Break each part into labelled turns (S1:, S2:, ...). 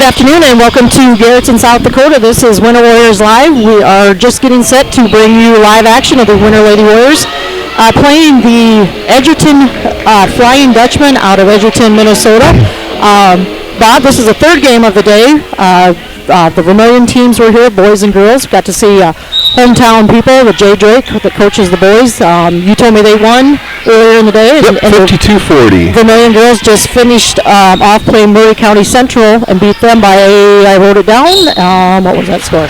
S1: afternoon and welcome to Garretson, South Dakota. This is Winter Warriors Live. We are just getting set to bring you live action of the Winter Lady Warriors playing the Edgerton Flying Dutchmen out of Edgerton, Minnesota. Bob, this is the third game of the day. The Vermilion teams were here, boys and girls. Got to see hometown people with Jay Drake that coaches the boys. You told me they won earlier in the day.
S2: Yep, 52-40.
S1: Vermilion girls just finished off playing Murray County Central and beat them by, I wrote it down, what was that score?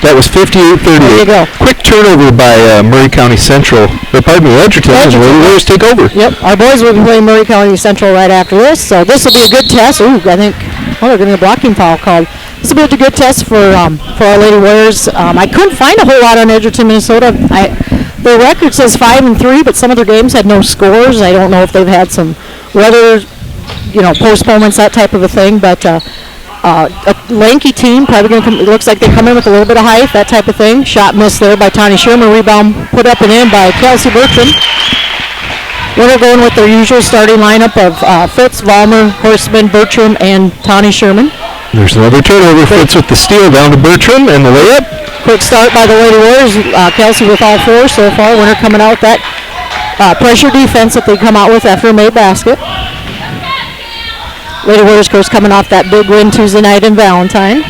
S2: That was 58-38.
S1: There you go.
S2: Quick turnover by Murray County Central. Edgerton. And the Warriors take over.
S1: Yep, our boys will be playing Murray County Central right after this, so this will be a good test. Ooh, I think, they're getting a blocking foul called. This will be a good test for our Lady Warriors. I couldn't find a whole lot on Edgerton, Minnesota. Their record says 5-3, but some of their games had no scores. I don't know if they've had some weather, postponements, that type of a thing. But a lanky team, probably going to come. It looks like they come in with a little bit of height, that type of thing. Shot missed there by Tani Sherman. Rebound put up and in by Kelsey Bertram. Winter going with their usual starting lineup of Fitz, Vollmer, Horseman, Bertram, and Tani Sherman.
S2: There's another turnover. Fitz with the steal down to Bertram and the layup.
S1: Quick start by the Lady Warriors. Kelsey with all four so far. Winter coming out with that pressure defense that they come out with after a made basket. Lady Warriors, of course, coming off that big win Tuesday night in Valentine.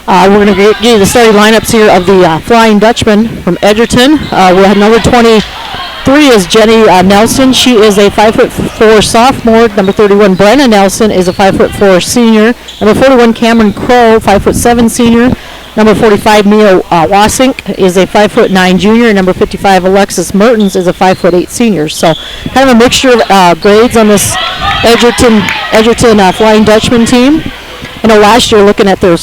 S1: We're going to give you the starting lineups here of the Flying Dutchman from Edgerton. We have number 23 is Jenny Nelson. She is a 5'4" sophomore. Number 31, Brenna Nelson, is a 5'4" senior. Number 41, Cameron Crow, 5'7" senior. Number 45, Mia Wasink, is a 5'9" junior. And number 55, Alexis Mertens, is a 5'8" senior. So kind of a mixture of grades on this Edgerton Flying Dutchman team. I know last year, looking at their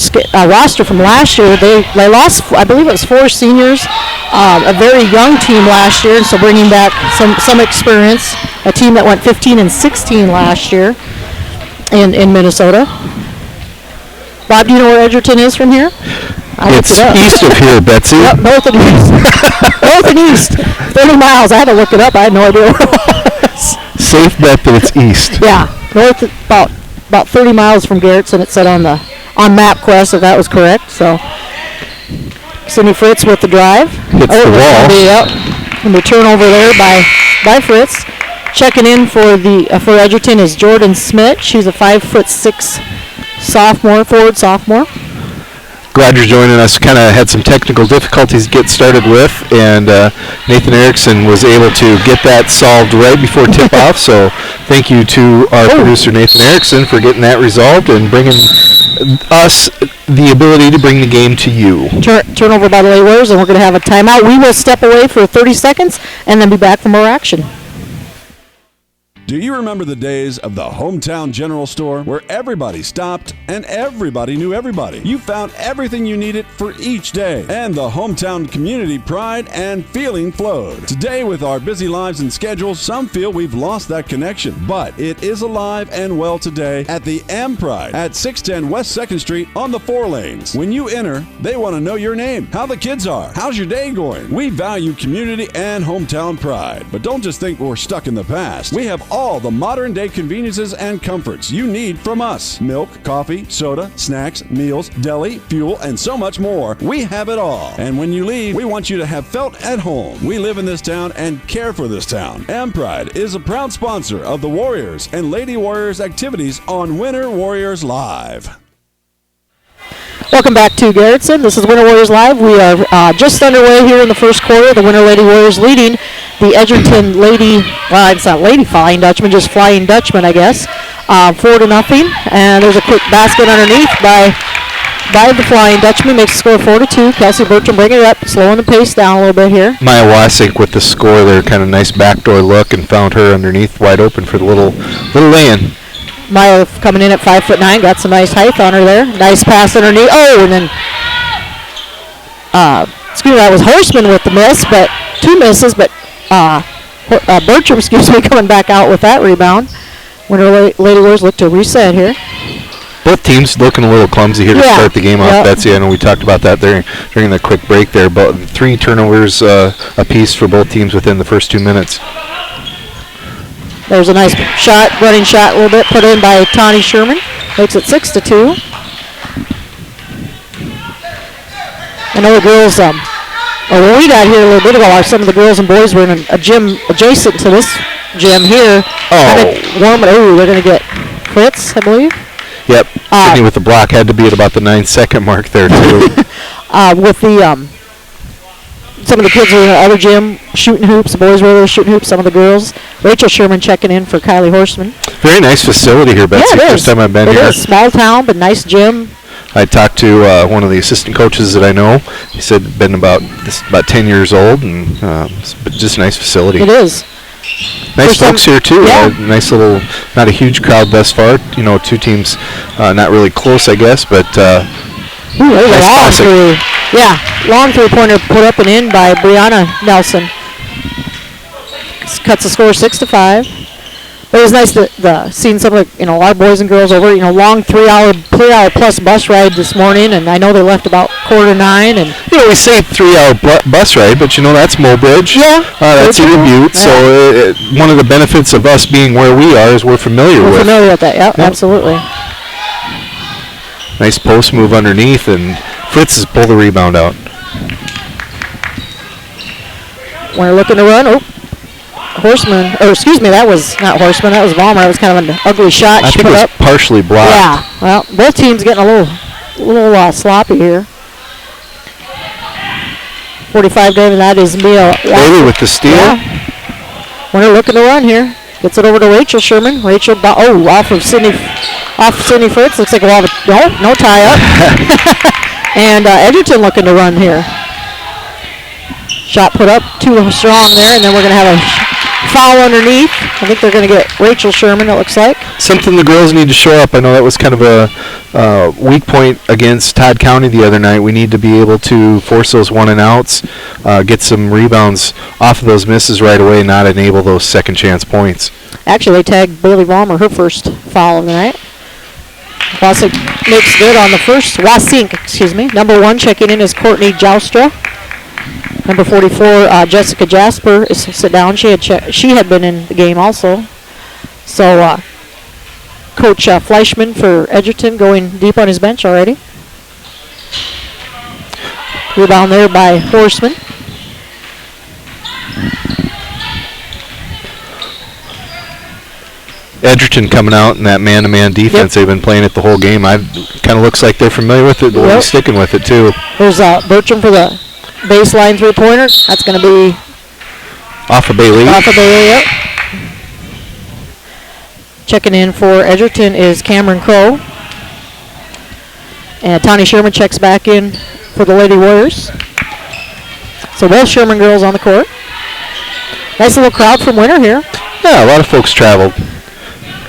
S1: roster from last year, they lost, I believe it was 4 seniors, a very young team last year, and so bringing back some experience, a team that went 15-16 last year in Minnesota. Bob, do you know where Edgerton is from here?
S2: It's east of here, Betsy.
S1: Yep, north and east. North and east, 30 miles. I had to look it up. I had no idea where it was.
S2: Safe bet that it's east.
S1: Yeah, north about 30 miles from Garretson. It said on MapQuest if that was correct. So Cindy Fritz with the drive.
S2: Hits the wall.
S1: And the turnover there by Fritz. Checking in for Edgerton is Jordan Smith. She's a 5'6" forward sophomore.
S2: Glad you're joining us. Kind of had some technical difficulties to get started with, and Nathan Erickson was able to get that solved right before tip-off, so thank you to our producer Nathan Erickson for getting that resolved and bringing us the ability to bring the game to you.
S1: Turnover by the Lady Warriors, and we're going to have a timeout. We will step away for 30 seconds and then be back for more action.
S3: Do you remember the days of the hometown general store where everybody stopped and everybody knew everybody? You found everything you needed for each day, and the hometown community pride and feeling flowed. Today, with our busy lives and schedules, some feel we've lost that connection, but it is alive and well today at the M Pride at 610 West 2nd Street on the 4 lanes. When you enter, they want to know your name, how the kids are, how's your day going. We value community and hometown pride, but don't just think we're stuck in the past. We have all the modern day conveniences and comforts you need from us. Milk, coffee, soda, snacks, meals, deli, fuel, and so much more. We have it all. And when you leave, we want you to have felt at home. We live in this town and care for this town. M Pride is a proud sponsor of the Warriors and Lady Warriors activities on Winter Warriors Live.
S1: Welcome back to Garretson. This is Winter Warriors Live. We are just underway here in the first quarter. The Winter Lady Warriors leading the Edgerton it's not Lady Flying Dutchman, just Flying Dutchman, I guess, 4-0. And there's a quick basket underneath by the Flying Dutchman. Makes the score 4-2. Kelsey Bertram bringing it up, slowing the pace down a little bit here.
S2: Maya Wasink with the score there, kind of nice backdoor look, and found her underneath wide open for the little lay-in.
S1: Maya coming in at 5'9", got some nice height on her there. Nice pass underneath. Oh, and then, that was Horseman with the miss, but 2 misses, but Bertram, coming back out with that rebound. Winter Lady Warriors look to reset here.
S2: Both teams looking a little clumsy here to start the game off. Betsy, I know we talked about that during the quick break there, but 3 turnovers apiece for both teams within the first 2 minutes.
S1: There's a nice shot, running shot a little bit, put in by Tani Sherman. Makes it 6-2. I know the girls, when we got here a little bit ago, some of the girls and boys were in a gym adjacent to this gym here. They're going to get Fritz, I believe.
S2: Yep. Sydney with the block had to be at about the 9-second mark there, too.
S1: With the some of the kids were in the other gym shooting hoops. The boys were there shooting hoops. Some of the girls. Rachel Sherman checking in for Kylie Horseman.
S2: Very nice facility here, Betsy.
S1: Yeah, it is.
S2: First time I've been here.
S1: It is. Small town, but nice gym.
S2: I talked to one of the assistant coaches that I know. He said he'd been about 10 years old, and it's just a nice facility.
S1: It is.
S2: Nice folks here, too.
S1: Yeah.
S2: Nice little, not a huge crowd thus far. You know, two teams not really close, I guess, but nice
S1: long three-pointer put up and in by Brianna Nelson. Cuts the score 6-5. But it was nice to seeing some of the, our boys and girls over. Long 3-hour plus bus ride this morning, and I know they left about 8:45. And
S2: we say 3-hour bus ride, but that's Mobridge.
S1: Yeah,
S2: that's in Butte. Yeah. So one of the benefits of us being where we are is we're familiar with.
S1: We're familiar with that. Yep. Absolutely.
S2: Nice post move underneath, and Fritz has pulled the rebound out.
S1: We're looking to run. Horseman, that was not Horseman, that was Vollmer. It was kind of an ugly shot.
S2: I think it was partially blocked.
S1: Yeah, well, both teams getting a little sloppy here. 45 game, and that is Mia.
S2: Bailey with the steal.
S1: Yeah. We're looking to run here. Gets it over to Rachel Sherman. Rachel, off of Sydney Fritz. Looks like we'll have no tie up. And Edgerton looking to run here. Shot put up too strong there, and then we're going to have a foul underneath. I think they're going to get Rachel Sherman, it looks like.
S2: Something the girls need to shore up. I know that was kind of a weak point against Todd County the other night. We need to be able to force those one and outs, get some rebounds off of those misses right away, not enable those second chance points.
S1: Actually, they tagged Bailey Vollmer, her first foul of the night. Wasink makes good on the first. Wasink, Number 1 checking in is Courtney Joustra. Number 44, Jessica Jasper is sit down. She had been in the game also. So Coach Fleischman for Edgerton going deep on his bench already. Rebound there by Horseman.
S2: Edgerton coming out in that man-to-man defense. They've been playing it the whole game. Kind of looks like they're familiar with it. They're sticking with it too.
S1: There's Bertram for the baseline three-pointer. That's going to be
S2: off of Bailey.
S1: Yep. Checking in for Edgerton is Cameron Crow. And Tawny Sherman checks back in for the Lady Warriors. So both Sherman girls on the court. Nice little crowd from Winter here.
S2: Yeah, a lot of folks traveled.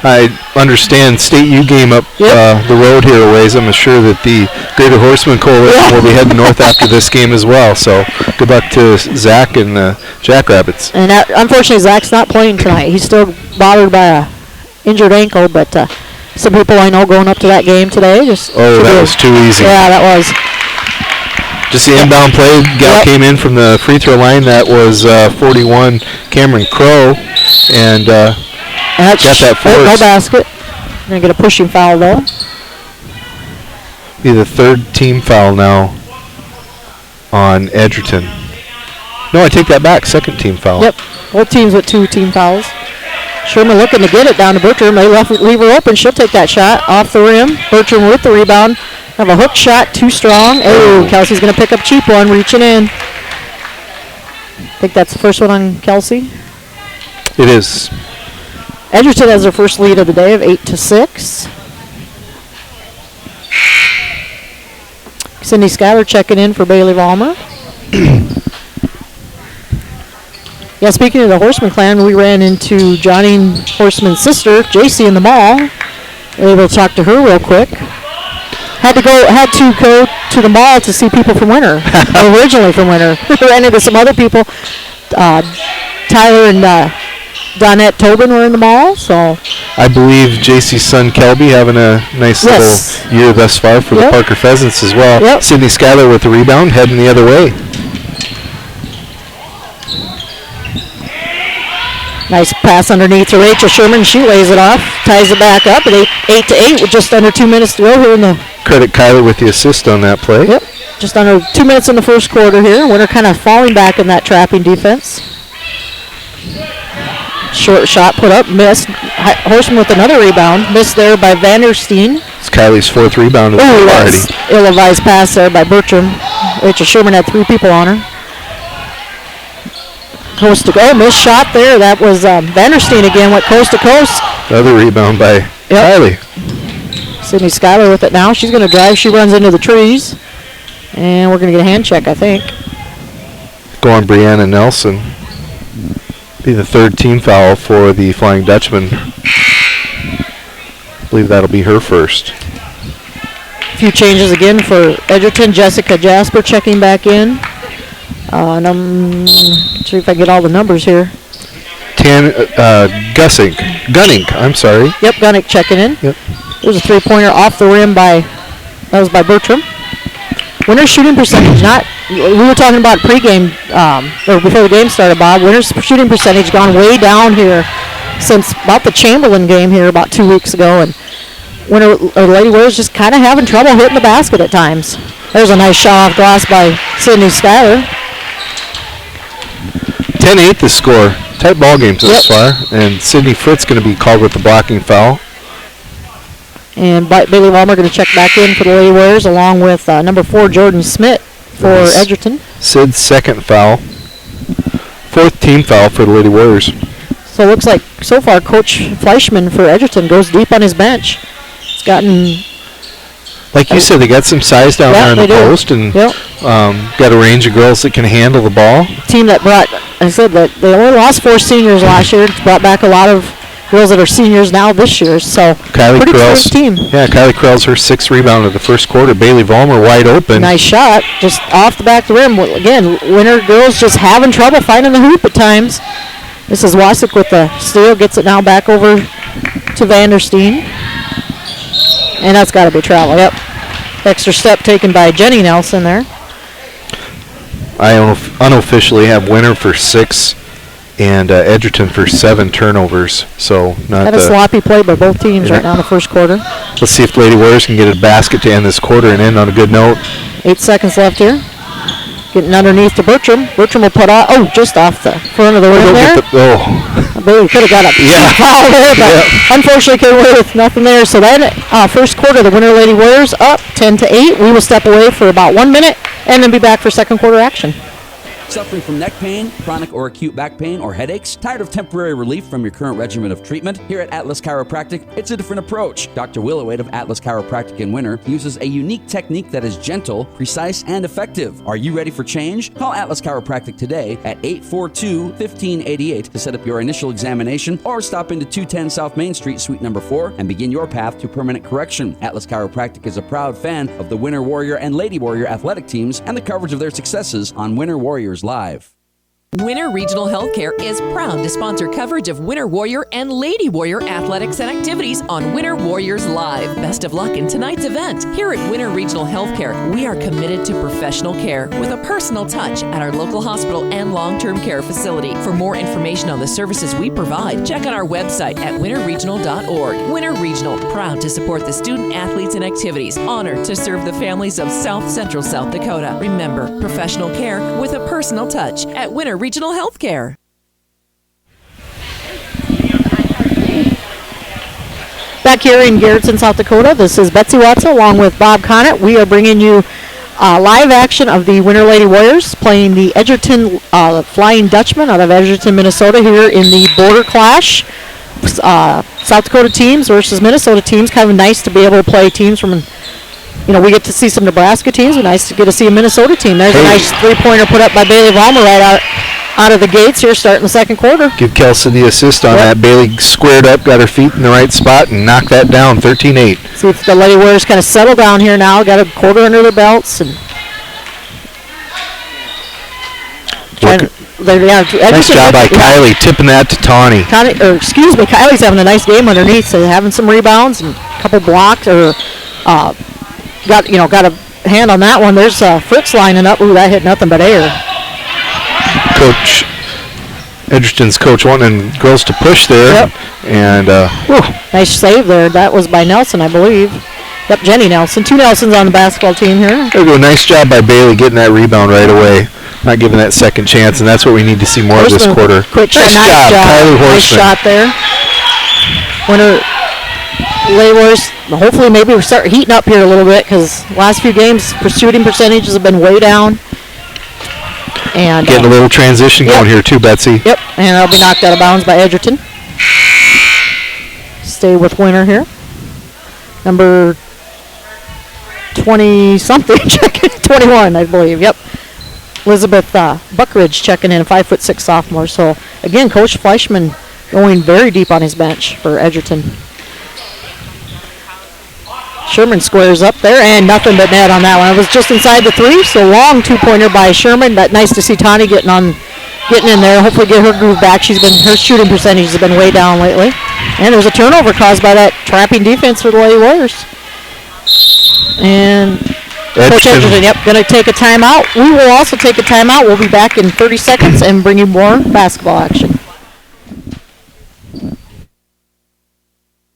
S2: I understand State U game up the road here a ways. I'm sure that the Greater Horseman Coalition will be heading north after this game as well. So good luck to Zach and Jackrabbits.
S1: And unfortunately, Zach's not playing tonight. He's still bothered by a injured ankle, but some people I know going up to that game today just.
S2: Oh, that was too easy.
S1: Yeah, that was.
S2: Just the inbound play. Gal came in from the free throw line. That was 41 Cameron Crow, and got that force.
S1: No basket. Going to get a pushing foul though.
S2: Be the third team foul now on Edgerton. No, I take that back. Second team foul.
S1: Yep. Both teams with 2 team fouls. Sherman looking to get it down to Bertram. They leave her open. She'll take that shot off the rim. Bertram with the rebound. Have a hook shot, too strong. Oh, Kelsey's going to pick up cheap one, reaching in. I think that's the first one on Kelsey.
S2: It is.
S1: Edgerton has their first lead of the day of 8-6. Cindy Schuyler checking in for Bailey Vollmer. Yeah, speaking of the Horseman clan, we ran into Johnny Horseman's sister, JC, in the mall. We were able to talk to her real quick. Had to go to the mall to see people from Winter, originally from Winter. Ran into some other people. Tyler and Donette Tobin were in the mall, so.
S2: I believe JC's son Kelby having a nice little year thus far for the Parker Pheasants as well.
S1: Yep.
S2: Sydney Schuyler with the rebound, heading the other way.
S1: Nice pass underneath to Rachel Sherman. She lays it off, ties it back up at 8-8 with just under 2 minutes to go here in the...
S2: Credit Kylie with the assist on that play.
S1: Yep, just under 2 minutes in the first quarter here. Winter kind of falling back in that trapping defense. Short shot put up, missed. Horseman with another rebound. Missed there by Vanderstein.
S2: It's Kylie's 4th rebound of the
S1: Oh,
S2: party.
S1: that's ill-advised pass there by Bertram. Rachel Sherman had 3 people on her. Coast to go, missed shot there. That was Vanderstein again, went coast to coast.
S2: Another rebound by Kylie.
S1: Sydney Schuyler with it now. She's going to drive. She runs into the trees. And we're going to get a hand check, I think.
S2: Go on Brianna Nelson. Be the 3rd team foul for the Flying Dutchman. I believe that'll be her first.
S1: A few changes again for Edgerton. Jessica Jasper checking back in. See if I get all the numbers here.
S2: Gunning, I'm sorry.
S1: Yep, Gunnick checking in.
S2: Yep.
S1: There's a 3-pointer off the rim that was by Bertram. Winner's shooting percentage, we were talking about pregame, or before the game started, Bob. Winner's shooting percentage gone way down here since about the Chamberlain game here about 2 weeks ago. And Winner, or Lady Warriors just kind of having trouble hitting the basket at times. There's a nice shot off glass by Sydney Schuyler.
S2: 10-8 the score. Tight ball game thus far. And Sydney Fritz going to be called with the blocking foul.
S1: And Bailey Walmer going to check back in for the Lady Warriors along with number 4 Jordan Smith for Edgerton.
S2: Sid's 2nd foul. 4th team foul for the Lady Warriors.
S1: So it looks like so far Coach Fleischman for Edgerton goes deep on his bench. He's gotten...
S2: Like you said, they got some size down there in the post, and got a range of girls that can handle the ball.
S1: Team that brought, I said that they only lost 4 seniors last year. It's brought back a lot of girls that are seniors now this year. So pretty experienced team.
S2: Yeah, Kylie Krell's her 6th rebound of the first quarter. Bailey Vollmer wide open.
S1: Nice shot, just off the back of the rim. Again, Winter girls just having trouble finding the hoop at times. This is Wasik with the steal, gets it now back over to Vanderstein. And that's got to be travel, yep. Extra step taken by Jenny Nelson there.
S2: I unofficially have Winter for 6 and Edgerton for 7 turnovers. So not
S1: a sloppy play by both teams right now in the first quarter.
S2: Let's see if Lady Warriors can get a basket to end this quarter and end on a good note.
S1: 8 seconds left here. Getting underneath to Bertram. Bertram will put just off the front of the rim there. I believe could have got a foul there, but unfortunately came away with nothing there. So then, first quarter, the Winter Lady Warriors up 10-8. We will step away for about 1 minute and then be back for second quarter action.
S4: Suffering from neck pain, chronic or acute back pain, or headaches? Tired of temporary relief from your current regimen of treatment? Here at Atlas Chiropractic, it's a different approach. Dr. Willowade of Atlas Chiropractic in Winter uses a unique technique that is gentle, precise, and effective. Are you ready for change? Call Atlas Chiropractic today at 842-1588 to set up your initial examination, or stop into 210 South Main Street, Suite number 4, and begin your path to permanent correction. Atlas Chiropractic is a proud fan of the Winter Warrior and Lady Warrior athletic teams and the coverage of their successes on Winter Warriors Live.
S5: Winter Regional Healthcare is proud to sponsor coverage of Winter Warrior and Lady Warrior athletics and activities on Winter Warriors Live. Best of luck in tonight's event. Here at Winter Regional Healthcare, we are committed to professional care with a personal touch at our local hospital and long-term care facility. For more information on the services we provide, check out our website at winterregional.org. Winter Regional, proud to support the student athletes and activities. Honored to serve the families of South Central South Dakota. Remember, professional care with a personal touch at Winter Regional Healthcare.
S1: Back here in Garretson, South Dakota, this is Betsy Watson along with Bob Connett. We are bringing you live action of the Winter Lady Warriors playing the Edgerton Flying Dutchmen out of Edgerton, Minnesota here in the border clash. South Dakota teams versus Minnesota teams. Kind of nice to be able to play teams from, we get to see some Nebraska teams. It's nice to get to see a Minnesota team. There's a nice three-pointer put up by Bailey Vollmer right out of the gates here starting the second quarter.
S2: Give Kelsey the assist on that. Bailey squared up, got her feet in the right spot, and knocked that down, 13-8.
S1: See if the Lady Warriors kind of settle down here now. Got a quarter under their belts. And
S2: nice job by Kylie, tipping that to Tawny.
S1: Kylie's having a nice game underneath, so having some rebounds and a couple blocks. Got a hand on that one. There's Fritz lining up. Ooh, that hit nothing but air.
S2: Edgerton's coach wanting girls to push there.
S1: Yep.
S2: And,
S1: Nice save there. That was by Nelson, I believe. Yep, Jenny Nelson. 2 Nelsons on the basketball team here.
S2: there we go. Nice job by Bailey getting that rebound right away. Not giving that second chance, and that's what we need to see more of this quarter.
S1: Quick shot.
S2: Nice job, Kylie Horseman.
S1: Nice shot there. Winner Lady Warriors, hopefully maybe we start heating up here a little bit because last few games shooting percentages have been way down. And
S2: Getting a little transition going here too, Betsy.
S1: Yep, and it'll be knocked out of bounds by Edgerton. Stay with Winner here. Number 20-something, 21, I believe. Yep. Elizabeth Buckridge checking in, 5'6" sophomore. So again, Coach Fleischman going very deep on his bench for Edgerton. Sherman squares up there, and nothing but net on that one. It was just inside the 3, so long 2-pointer by Sherman. But nice to see Tani getting in there. Hopefully get her groove back. Her shooting percentages have been way down lately. And there's a turnover caused by that trapping defense for the Lady Warriors. And Coach Edgerton, going to take a timeout. We will also take a timeout. We'll be back in 30 seconds and bring you more basketball action.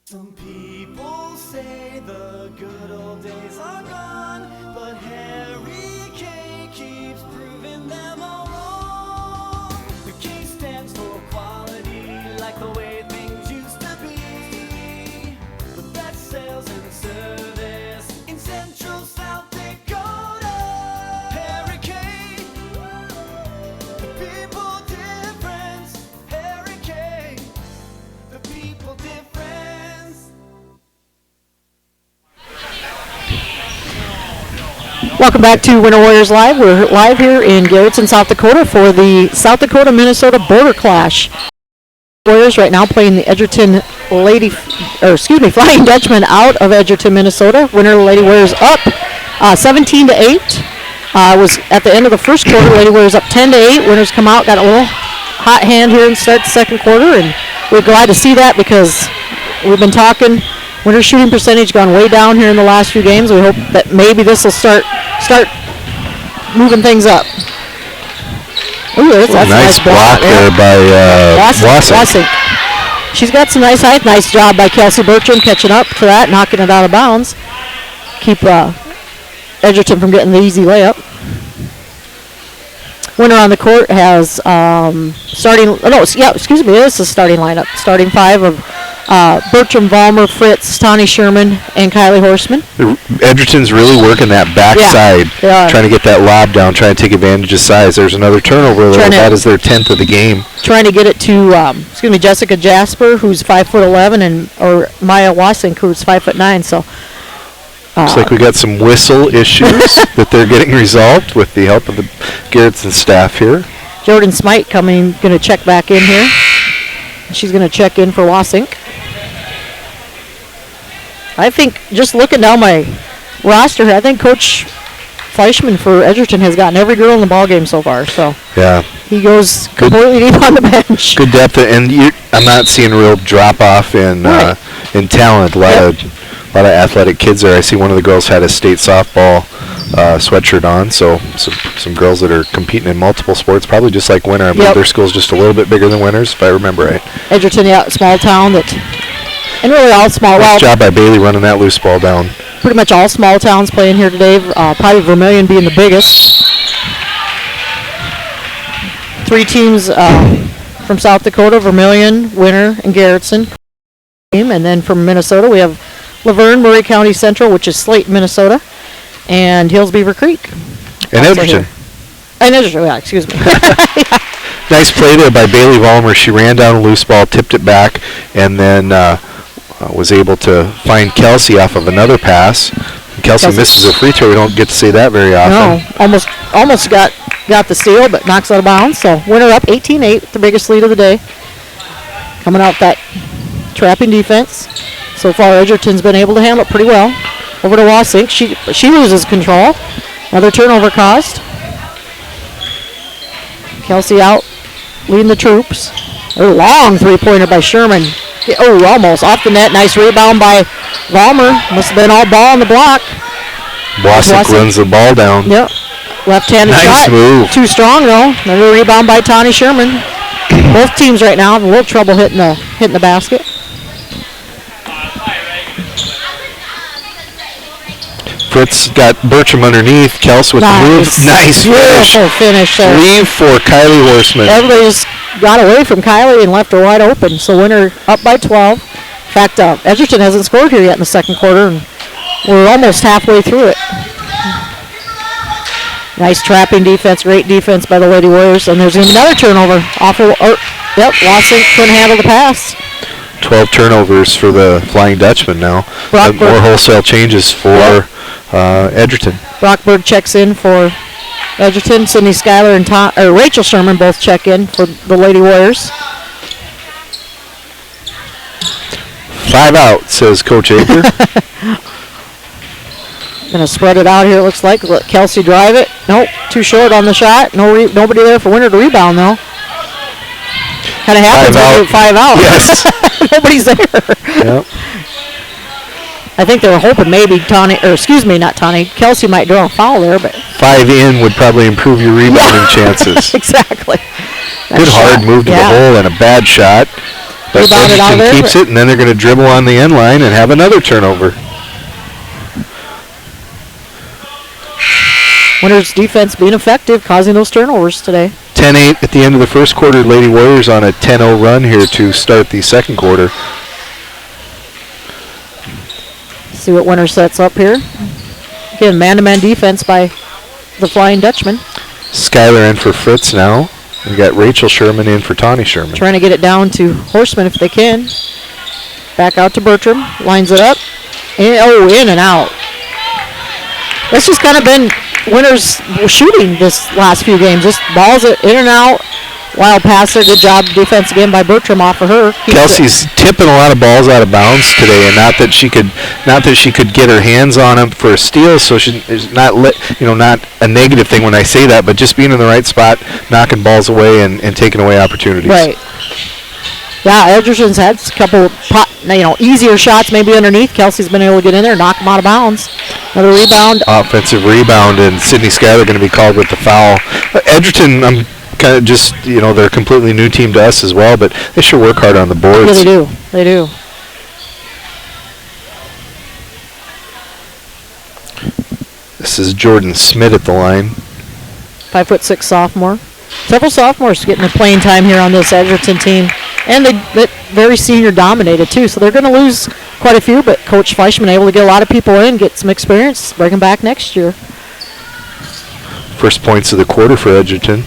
S6: Some people say the good old days are gone, but Harry K keeps proving them all wrong. The K stands for quality, like the way things used to be. The best sales and service in Central South Dakota. Harry K, the people difference. Harry K, the people difference.
S1: Welcome back to Winter Warriors Live. We're live here in Garretson, South Dakota for the South Dakota-Minnesota border clash. Warriors right now playing the Edgerton Flying Dutchmen out of Edgerton, Minnesota. Winter Lady Warriors up 17-8. Was at the end of the first quarter. Lady Warriors up 10-8. Winners come out, got a little hot hand here and start the second quarter, and we're glad to see that because we've been talking. Winter shooting percentage gone way down here in the last few games. We hope that maybe this will start moving things up. Ooh, that's a nice block
S2: there by Wasik.
S1: She's got some nice height. Nice job by Kelsey Bertram catching up to that, knocking it out of bounds. Keep Edgerton from getting the easy layup. Winner on the court has this is the starting lineup. Starting 5 of Bertram, Vollmer, Fritz, Tani Sherman, and Kylie Horseman.
S2: Edgerton's really working that backside, trying to get that lob down, trying to take advantage of size. There's another turnover there. That is their 10th of the game.
S1: Trying to get it to Jessica Jasper, who's 5'11", or Maya Wasink, who's 5'9". So
S2: looks like we got some whistle issues that they're getting resolved with the help of the Garretson staff here.
S1: Jordan Smite going to check back in here. She's going to check in for Wasink. I think just looking down my roster here, I think Coach Fleischman for Edgerton has gotten every girl in the ballgame so far. So
S2: yeah,
S1: he goes completely deep on the bench.
S2: Good depth, and I'm not seeing a real drop off in talent. A lot of athletic kids there. I see one of the girls had a state softball sweatshirt on, so some girls that are competing in multiple sports, probably just like Winter. I believe their school's just a little bit bigger than Winter's, if I remember right.
S1: Edgerton, small town and really all small.
S2: Nice job by Bailey running that loose ball down.
S1: Pretty much all small towns playing here today. Probably Vermilion being the biggest. 3 teams from South Dakota: Vermilion, Winter, and Garretson. And then from Minnesota, we have Laverne, Murray County Central, which is Slate, Minnesota, and Hills Beaver Creek.
S2: And Edgerton.
S1: Excuse me.
S2: Nice play there by Bailey Vollmer. She ran down a loose ball, tipped it back, and then was able to find Kelsey off of another pass. Kelsey misses a free throw. We don't get to see that very often.
S1: No, almost got the steal, but knocks out of bounds. So Winter up 18-8, the biggest lead of the day. Coming out that trapping defense. So far, Edgerton's been able to handle it pretty well. Over to Wasink. She loses control. Another turnover caused. Kelsey out, leading the troops. A long three-pointer by Sherman. Almost off the net. Nice rebound by Vollmer. Must have been all ball on the block.
S2: Wasik runs the ball down.
S1: Yep. Left-handed shot.
S2: Nice move.
S1: Too strong, though. Another rebound by Tani Sherman. Both teams right now have a little trouble hitting the basket.
S2: Fritz got Bertram underneath. Kels with the move. Nice
S1: Beautiful finish there.
S2: Leave for Kylie Horseman.
S1: Everybody just got away from Kylie and left her wide open. So Winter up by 12. In fact, Edgerton hasn't scored here yet in the second quarter, and we're almost halfway through it. Nice trapping defense, great defense by the Lady Warriors, and there's going to be another turnover. Lawson couldn't handle the pass.
S2: 12 turnovers for the Flying Dutchman now. More wholesale changes for Edgerton.
S1: Brockberg checks in for Edgerton. Sydney Schuyler and Rachel Sherman both check in for the Lady Warriors.
S2: 5 out, says Coach Aker.
S1: Gonna spread it out here, it looks like. Let Kelsey drive it. Nope, too short on the shot. Nobody there for Winter to rebound, though. Kind of happens when you 5 out.
S2: Yes.
S1: Nobody's there.
S2: Yep.
S1: I think they were hoping maybe Kelsey might draw a foul there, but
S2: 5 in would probably improve your rebounding chances.
S1: Exactly.
S2: Good hard move to the hole and a bad shot. But Edgerton keeps it, and then they're going to dribble on the end line and have another turnover.
S1: Winter's defense being effective, causing those turnovers today.
S2: 10-8 at the end of the first quarter. Lady Warriors on a 10-0 run here to start the second quarter.
S1: See what Winter sets up here. Again, man-to-man defense by the Flying Dutchman.
S2: Schuyler in for Fritz now. We got Rachel Sherman in for Tawny Sherman.
S1: Trying to get it down to Horseman if they can. Back out to Bertram. Lines it up. In and out. That's just kind of been Winter's shooting this last few games. Just balls it in and out. Wild passer. Good job defense again by Bertram off of her.
S2: Kelsey's tipping a lot of balls out of bounds today, and not that she could get her hands on them for a steal. So she's not a negative thing when I say that, but just being in the right spot, knocking balls away and taking away opportunities.
S1: Right. Yeah, Edgerton's had a couple easier shots maybe underneath. Kelsey's been able to get in there, knock them out of bounds. Another rebound.
S2: Offensive rebound, and Sydney Schuyler going to be called with the foul. Edgerton, I'm kind of just, they're a completely new team to us as well, but they sure work hard on the boards.
S1: Yeah, they do. They do.
S2: This is Jordan Smith at the line.
S1: 5'6" sophomore. Several sophomores getting the playing time here on this Edgerton team. And they're very senior dominated too, so they're going to lose quite a few, but Coach Fleischman able to get a lot of people in, get some experience, bring them back next year.
S2: First points of the quarter for Edgerton.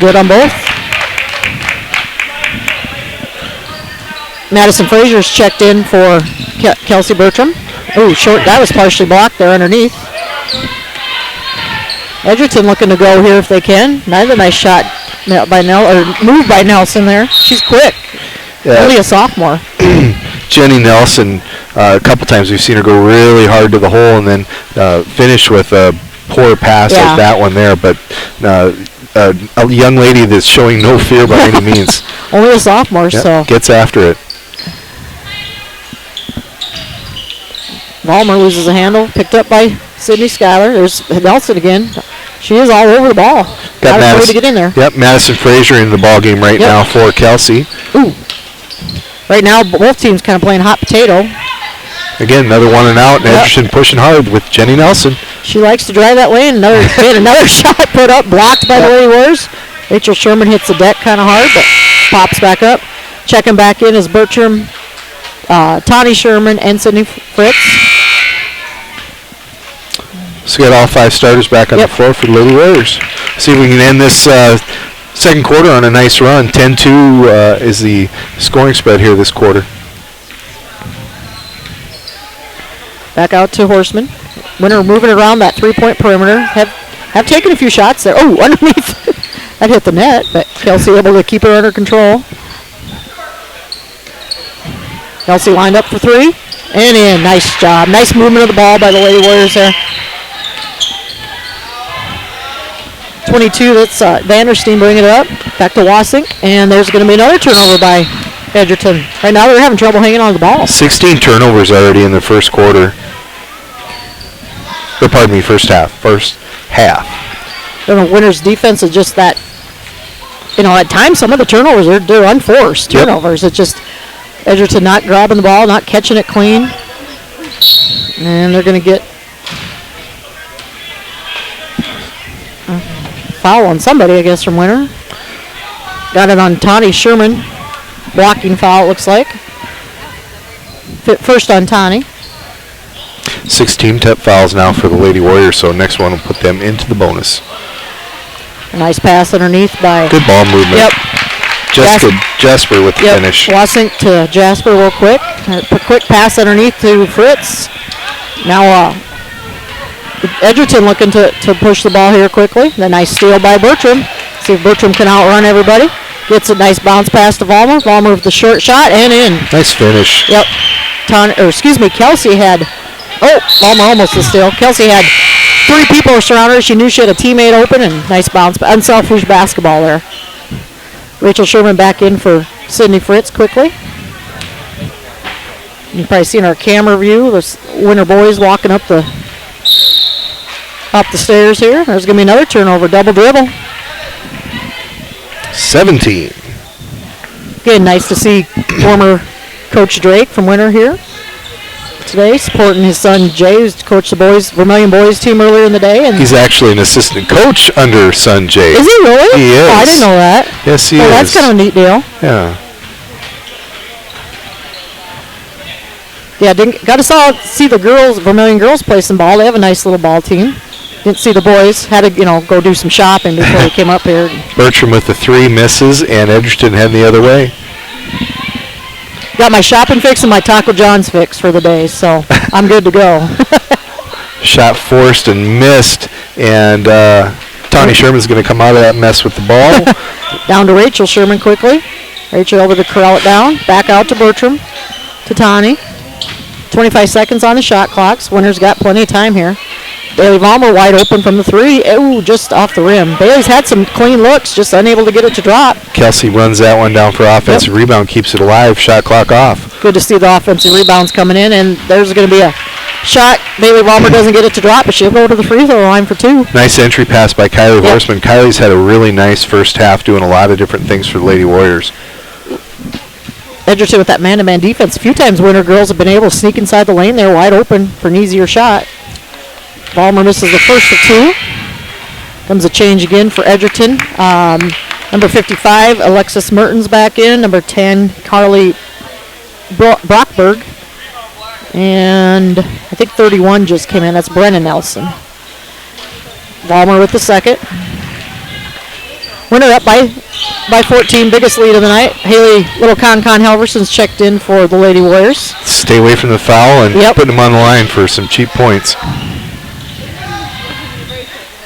S1: Good on both. Madison Frazier's checked in for Kelsey Bertram. Oh, short. That was partially blocked there underneath. Edgerton looking to go here if they can. Another nice shot by move by Nelson there. She's quick. Yeah. Only a sophomore.
S2: Jenny Nelson, a couple times we've seen her go really hard to the hole and then finish with a poor pass like that one there. But a young lady that's showing no fear by any means.
S1: Only a sophomore, so.
S2: Gets after it.
S1: Vollmer loses a handle. Picked up by Sydney Schuyler. There's Nelson again. She is all over the ball. Got a way to get in there.
S2: Yep, Madison Frazier in the ball game right now for Kelsey.
S1: Ooh. Right now, both teams kind of playing hot potato.
S2: Again, another 1 and out, and Edgerton pushing hard with Jenny Nelson.
S1: She likes to drive that way, and another shot put up, blocked by the Lady Warriors. Rachel Sherman hits the deck kind of hard, but pops back up. Checking back in is Bertram, Tawny Sherman, and Sydney Fritz.
S2: So we got all 5 starters back on the floor for the Lady Warriors. See if we can end this second quarter on a nice run. 10-2 is the scoring spread here this quarter.
S1: Back out to Horseman. Winter moving around that three-point perimeter. Have taken a few shots there. Oh, underneath. That hit the net, but Kelsey able to keep her under control. Kelsey lined up for 3. And in. Nice job. Nice movement of the ball by the Lady Warriors there. 22, that's Vandersteen bringing it up. Back to Wasink. And there's going to be another turnover by Edgerton. Right now they're having trouble hanging on to the ball.
S2: 16 turnovers already in the first quarter. Or pardon me, first half.
S1: The Winter's defense is just that at times some of the turnovers they're unforced turnovers. It's just Edgerton not grabbing the ball, not catching it clean. And they're going to get a foul on somebody, I guess, from Winter. Got it on Tawny Sherman. Blocking foul, it looks like. First on Tawny.
S2: 6 team tip fouls now for the Lady Warriors, so next one will put them into the bonus.
S1: A nice pass underneath by...
S2: Good ball movement.
S1: Yep.
S2: Jasper with the finish.
S1: Wasink to Jasper real quick. A quick pass underneath to Fritz. Now Edgerton looking to push the ball here quickly. The nice steal by Bertram. See if Bertram can outrun everybody. Gets a nice bounce pass to Vollmer. Vollmer with the short shot and in.
S2: Nice finish.
S1: Yep. Kelsey had... Oh, Vollmer almost a steal. Kelsey had 3 people surrounded her. She knew she had a teammate open and nice bounce. Unselfish basketball there. Rachel Sherman back in for Sydney Fritz quickly. You've probably seen our camera view. The Winter boys walking up the stairs here. There's going to be another turnover, double dribble.
S2: 17.
S1: Again, nice to see former Coach Drake from Winter here today, supporting his son Jay, who's coached the Vermilion boys team earlier in the day. And
S2: he's actually an assistant coach under son Jay.
S1: Is he really?
S2: He is.
S1: Oh, I didn't know that.
S2: Yes, he is.
S1: That's kind of a neat deal.
S2: Yeah.
S1: Yeah, got to see the girls, Vermilion girls play some ball. They have a nice little ball team. Didn't see the boys. Had to, go do some shopping before they came up here.
S2: Bertram with the 3 misses, and Edgerton heading the other way.
S1: Got my shopping fix and my Taco John's fix for the day, so I'm good to go.
S2: Shot forced and missed, and Tawny Sherman's going to come out of that mess with the ball.
S1: Down to Rachel Sherman quickly. Rachel over to corral it down. Back out to Bertram. To Tawny. 25 seconds on the shot clocks. Winter's got plenty of time here. Bailey Vollmer wide open from the 3. Ooh, just off the rim. Bailey's had some clean looks, just unable to get it to drop.
S2: Kelsey runs that one down for offensive rebound, keeps it alive, shot clock off.
S1: Good to see the offensive rebounds coming in, and there's going to be a shot. Bailey Vollmer doesn't get it to drop, but she'll go to the free throw line for 2.
S2: Nice entry pass by Kylie Horseman. Kylie's had a really nice first half, doing a lot of different things for the Lady Warriors.
S1: Edgerton with that man-to-man defense. A few times Winter girls have been able to sneak inside the lane there wide open for an easier shot. Vollmer misses the first of 2. Comes a change again for Edgerton. Number 55, Alexis Mertens back in. Number 10, Carly Brockberg. And I think 31 just came in. That's Brennan Nelson. Vollmer with the second. Winter up by 14, biggest lead of the night. Haley Little Con Halverson's checked in for the Lady Warriors.
S2: Stay away from the foul and put them on the line for some cheap points.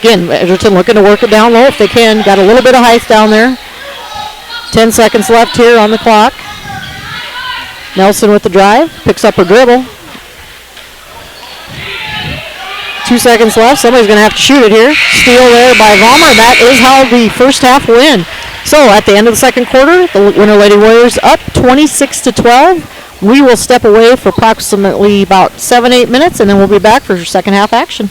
S1: Again, Edgerton looking to work it down low if they can. Got a little bit of height down there. 10 seconds left here on the clock. Nelson with the drive. Picks up her dribble. 2 seconds left. Somebody's going to have to shoot it here. Steal there by Vollmer. That is how the first half will end. So at the end of the second quarter, the Winter Lady Warriors up 26-12. We will step away for approximately about 7-8 minutes, and then we'll be back for second half action.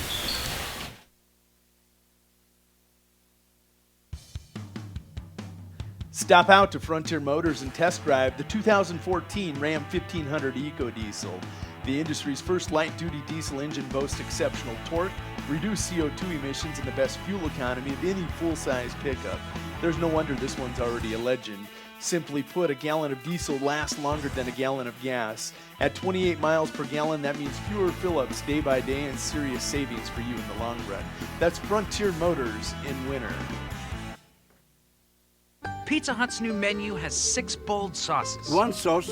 S7: Stop out to Frontier Motors and test drive the 2014 Ram 1500 EcoDiesel. The industry's first light-duty diesel engine boasts exceptional torque, reduced CO2 emissions, and the best fuel economy of any full-size pickup. There's no wonder this one's already a legend. Simply put, a gallon of diesel lasts longer than a gallon of gas. At 28 miles per gallon, that means fewer fill-ups day by day and serious savings for you in the long run. That's Frontier Motors in winter.
S8: Pizza Hut's new menu has 6 bold sauces.
S9: One sauce,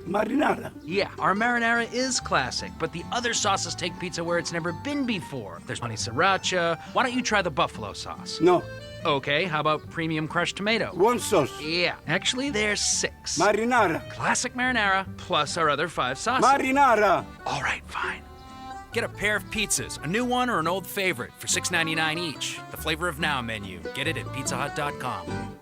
S9: marinara.
S8: Yeah, our marinara is classic, but the other sauces take pizza where it's never been before. There's honey sriracha. Why don't you try the buffalo sauce?
S9: No.
S8: Okay, how about premium crushed tomato?
S9: One sauce.
S8: Yeah, actually there's 6.
S9: Marinara.
S8: Classic marinara, plus our other 5 sauces.
S9: Marinara.
S8: All right, fine. Get a pair of pizzas, a new one or an old favorite, for $6.99 each. The Flavor of Now menu. Get it at pizzahut.com.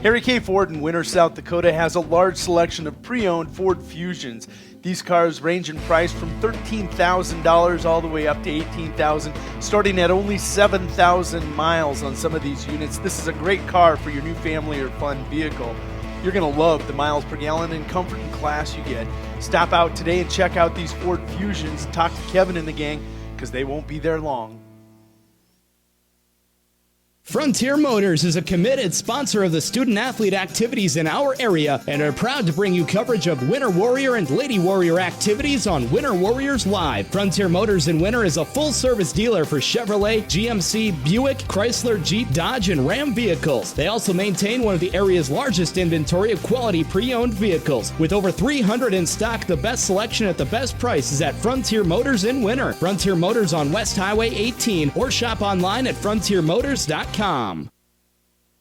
S7: Harry K. Ford in Winter, South Dakota has a large selection of pre-owned Ford Fusions. These cars range in price from $13,000 all the way up to $18,000, starting at only 7,000 miles on some of these units. This is a great car for your new family or fun vehicle. You're going to love the miles per gallon and comfort and class you get. Stop out today and check out these Ford Fusions. Talk to Kevin and the gang, because they won't be there long.
S10: Frontier Motors is a committed sponsor of the student-athlete activities in our area and are proud to bring you coverage of Winter Warrior and Lady Warrior activities on Winter Warriors Live. Frontier Motors in Winter is a full-service dealer for Chevrolet, GMC, Buick, Chrysler, Jeep, Dodge, and Ram vehicles. They also maintain one of the area's largest inventory of quality pre-owned vehicles. With over 300 in stock, the best selection at the best price is at Frontier Motors in Winter. Frontier Motors on West Highway 18 or shop online at frontiermotors.com.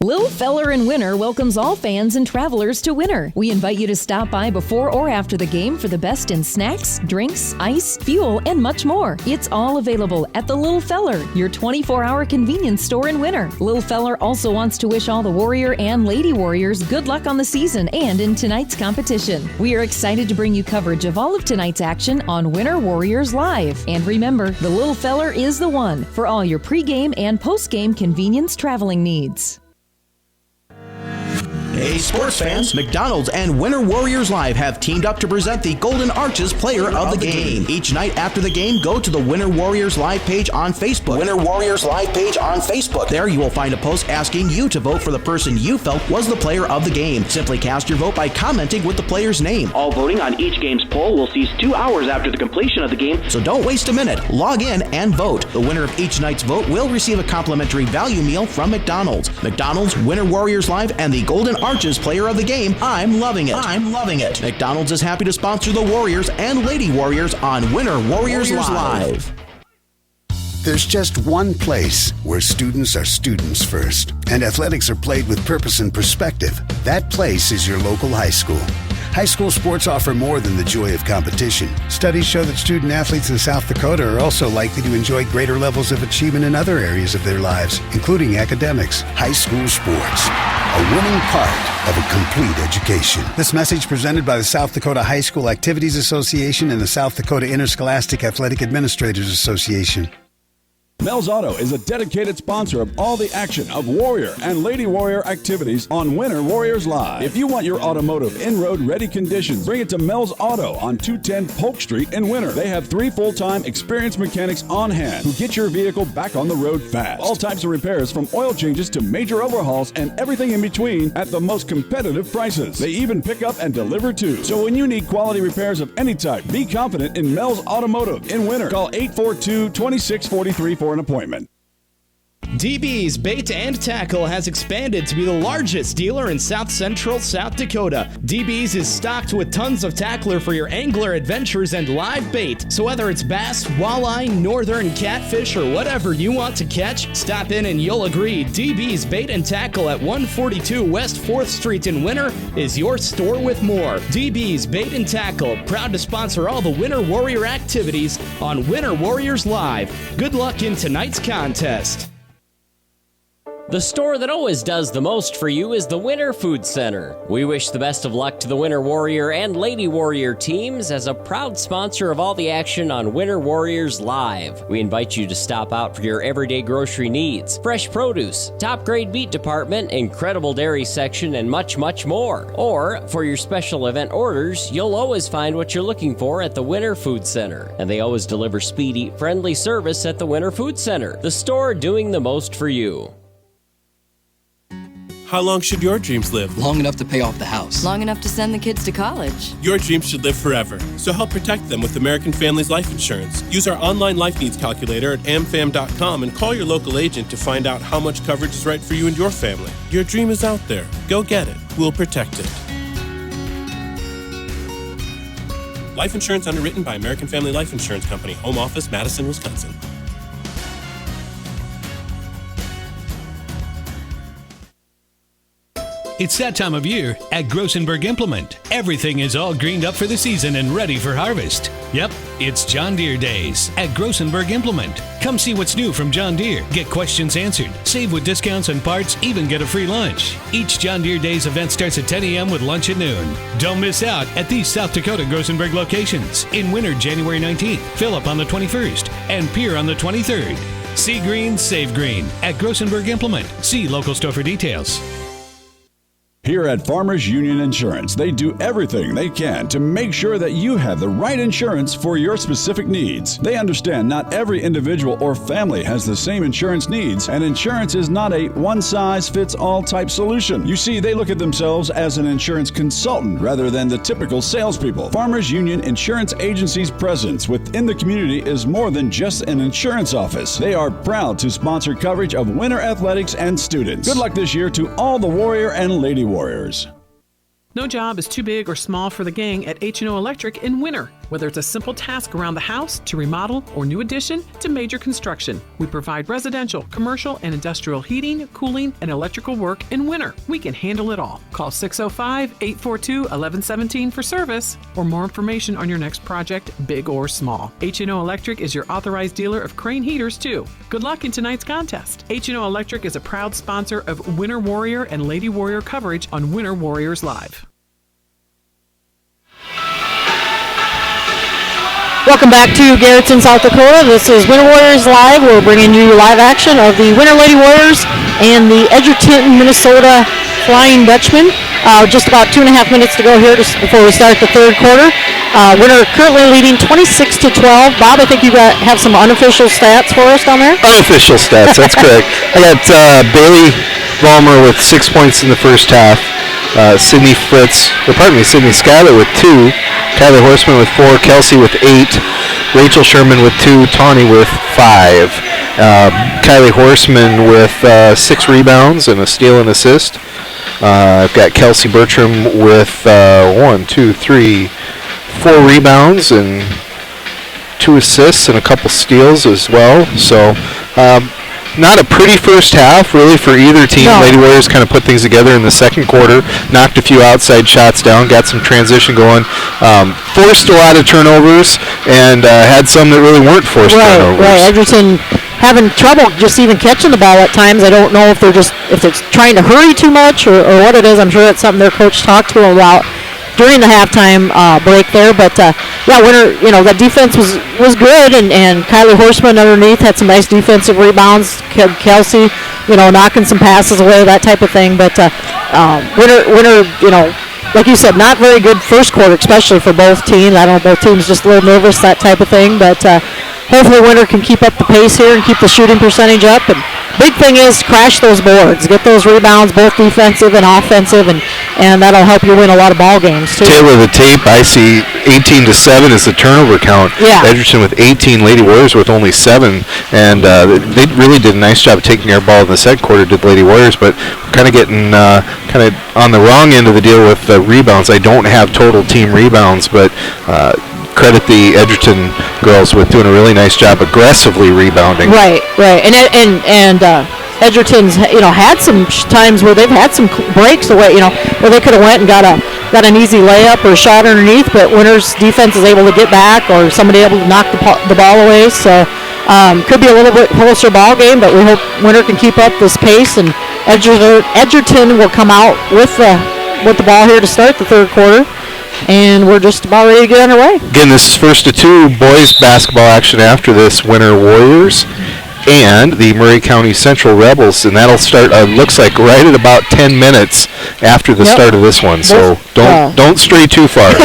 S5: Lil Feller in Winter welcomes all fans and travelers to Winter. We invite you to stop by before or after the game for the best in snacks, drinks, ice, fuel, and much more. It's all available at the Lil Feller, your 24-hour convenience store in Winter. Lil Feller also wants to wish all the Warrior and Lady Warriors good luck on the season and in tonight's competition. We are excited to bring you coverage of all of tonight's action on Winter Warriors Live. And remember, the Lil Feller is the one for all your pregame and postgame convenience traveling needs.
S11: Hey sports fans, McDonald's and Winter Warriors Live have teamed up to present the Golden Arches Player of the Game. Each night after the game, go to the Winter Warriors Live page on Facebook. Winter Warriors Live page on Facebook. There you will find a post asking you to vote for the person you felt was the player of the game. Simply cast your vote by commenting with the player's name. All voting on each game's poll will cease 2 hours after the completion of the game, so don't waste a minute. Log in and vote. The winner of each night's vote will receive a complimentary value meal from McDonald's. McDonald's, Winter Warriors Live, and the Golden Arches Player of the Game. I'm loving it. I'm loving it. McDonald's is happy to sponsor the Warriors and Lady Warriors on Winter Warriors Live.
S12: There's just one place where students are students first, and athletics are played with purpose and perspective. That place is your local high school. High school sports offer more than the joy of competition. Studies show that student athletes in South Dakota are also likely to enjoy greater levels of achievement in other areas of their lives, including academics. High school sports, a winning part of a complete education. This message presented by the South Dakota High School Activities Association and the South Dakota Interscholastic Athletic Administrators Association.
S3: Mel's Auto is a dedicated sponsor of all the action of Warrior and Lady Warrior activities on Winter Warriors Live. If you want your automotive in-road ready conditions, bring it to Mel's Auto on 210 Polk Street in Winter. They have 3 full-time experienced mechanics on hand who get your vehicle back on the road fast. All types of repairs from oil changes to major overhauls and everything in between at the most competitive prices. They even pick up and deliver too. So when you need quality repairs of any type, be confident in Mel's Automotive in Winter. Call 842-2643 for an appointment.
S10: DB's Bait and Tackle has expanded to be the largest dealer in South Central South Dakota. DB's is stocked with tons of tackler for your angler adventures and live bait. So whether it's bass, walleye, northern catfish, or whatever you want to catch, stop in and you'll agree DB's Bait and Tackle at 142 West 4th Street in Winter is your store with more. DB's Bait and Tackle, proud to sponsor all the Winter Warrior activities on Winter Warriors Live. Good luck in tonight's contest.
S13: The store that always does the most for you is the Winter Food Center. We wish the best of luck to the Winter Warrior and Lady Warrior teams as a proud sponsor of all the action on Winter Warriors Live. We invite you to stop out for your everyday grocery needs, fresh produce, top-grade meat department, incredible dairy section, and much, much more. Or, for your special event orders, you'll always find what you're looking for at the Winter Food Center. And they always deliver speedy, friendly service at the Winter Food Center, the store doing the most for you.
S14: How long should your dreams live?
S15: Long enough to pay off the house.
S16: Long enough to send the kids to college.
S14: Your dreams should live forever. So help protect them with American Families Life Insurance. Use our online life needs calculator at amfam.com and call your local agent to find out how much coverage is right for you and your family. Your dream is out there. Go get it. We'll protect it. Life insurance underwritten by American Family Life Insurance Company. Home office, Madison, Wisconsin.
S15: It's that time of year at Grossenberg Implement. Everything is all greened up for the season and ready for harvest. Yep, it's John Deere Days at Grossenberg Implement. Come see what's new from John Deere. Get questions answered, save with discounts on parts, even get a free lunch. Each John Deere Days event starts at 10 a.m. with lunch at noon. Don't miss out at these South Dakota Grossenberg locations. In Winter, January 19th, Phillip on the 21st, and Pierre on the 23rd. See green, save green at Grossenberg Implement. See local store for details.
S3: Here at Farmers Union Insurance, they do everything they can to make sure that you have the right insurance for your specific needs. They understand not every individual or family has the same insurance needs, and insurance is not a one-size-fits-all type solution. You see, they look at themselves as an insurance consultant rather than the typical salespeople. Farmers Union Insurance Agency's presence within the community is more than just an insurance office. They are proud to sponsor coverage of winter athletics and students. Good luck this year to all the Warrior and Lady Warriors.
S17: No job is too big or small for the gang at H&O Electric in winter. Whether it's a simple task around the house to remodel or new addition to major construction, we provide residential, commercial, and industrial heating, cooling, and electrical work in winter. We can handle it all. Call 605-842-1117 for service or more information on your next project, big or small. H&O Electric is your authorized dealer of Crane heaters, too. Good luck in tonight's contest. H&O Electric is a proud sponsor of Winter Warrior and Lady Warrior coverage on Winter Warriors Live.
S1: Welcome back to Garretson, South Dakota. This is Winter Warriors Live. We're bringing you live action of the Winter Lady Warriors and the Edgerton, Minnesota Flying Dutchmen. Just about 2.5 minutes to go here before we start the third quarter. Winter currently leading 26-12. Bob, I think you have some unofficial stats for us down there?
S2: Unofficial stats, that's correct. I got Bailey Vollmer with 6 points in the first half. Sydney Schuyler with 2. Kyler Horseman with 4. Kelsey with 8. Rachel Sherman with 2. Tawny with 5. Kylie Horseman with 6 rebounds and a steal and assist. I've got Kelsey Bertram with 4 rebounds and 2 assists and a couple steals as well. So not a pretty first half, really, for either team.
S1: No.
S2: Lady Warriors kind of put things together in the second quarter, knocked a few outside shots down, got some transition going, forced a lot of turnovers, and had some that really weren't forced turnovers.
S1: Right. Edgerton having trouble just even catching the ball at times. I don't know if they're trying to hurry too much or what it is. I'm sure it's something their coach talked to them about during the halftime break there, but Winter, that defense was good, and Kylie Horseman underneath had some nice defensive rebounds. Kelsey, knocking some passes away, that type of thing. But Winter, like you said, not very good first quarter, especially for both teams. I don't know, both teams just a little nervous, that type of thing. But hopefully Winter can keep up the pace here and keep the shooting percentage up. And big thing is crash those boards, get those rebounds, both defensive and offensive, and that'll help you win a lot of ball games too.
S2: Tail of the tape, I see 18-7 is the turnover count.
S1: Yeah.
S2: Edgerton with 18, Lady Warriors with only 7, and they really did a nice job of taking care of ball in the second quarter, did Lady Warriors, but kind of getting kind of on the wrong end of the deal with rebounds. I don't have total team rebounds, but credit the Edgerton girls with doing a really nice job aggressively rebounding.
S1: Right, and Edgerton's had some times where they've had some breaks away, where they could have went and got an easy layup or a shot underneath, but Winter's defense is able to get back, or somebody able to knock the ball away. So could be a little bit closer ball game, but we hope Winter can keep up this pace, and Edgerton will come out with the ball here to start the third quarter. And we're just about ready to get underway.
S2: Again, this is first of 2 boys basketball action after this. Winter Warriors and the Murray County Central Rebels, and that'll start, looks like, right at about 10 minutes after the start of this one. So don't stray too far.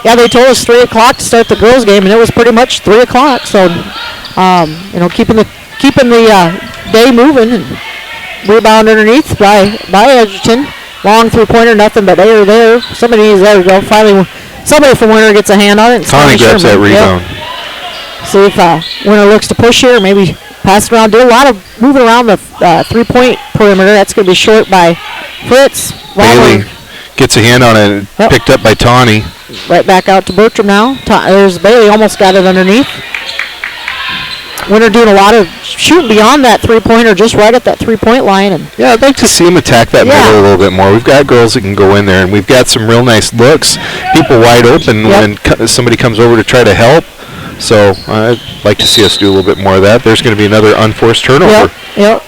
S1: Yeah, they told us 3 o'clock to start the girls' game, and it was pretty much 3 o'clock. So, keeping the day moving, and rebound underneath by Edgerton. Long three-pointer, nothing but there. There we go. Finally, somebody from Winter gets a hand on it.
S2: Tawny grabs that rebound.
S1: Yep. See if Winter looks to push here, maybe pass it around. Do a lot of moving around the 3-point perimeter. That's going to be short by Fritz.
S2: Bailey gets a hand on it, picked up by Tawny.
S1: Right back out to Bertram now. There's Bailey, almost got it underneath. Winter doing a lot of shooting beyond that three-pointer, just right at that three-point line. And
S2: yeah, I'd like to see them attack that middle a little bit more. We've got girls that can go in there, and we've got some real nice looks. People wide open when somebody comes over to try to help. So I'd like to see us do a little bit more of that. There's going to be another unforced turnover.
S1: Yep.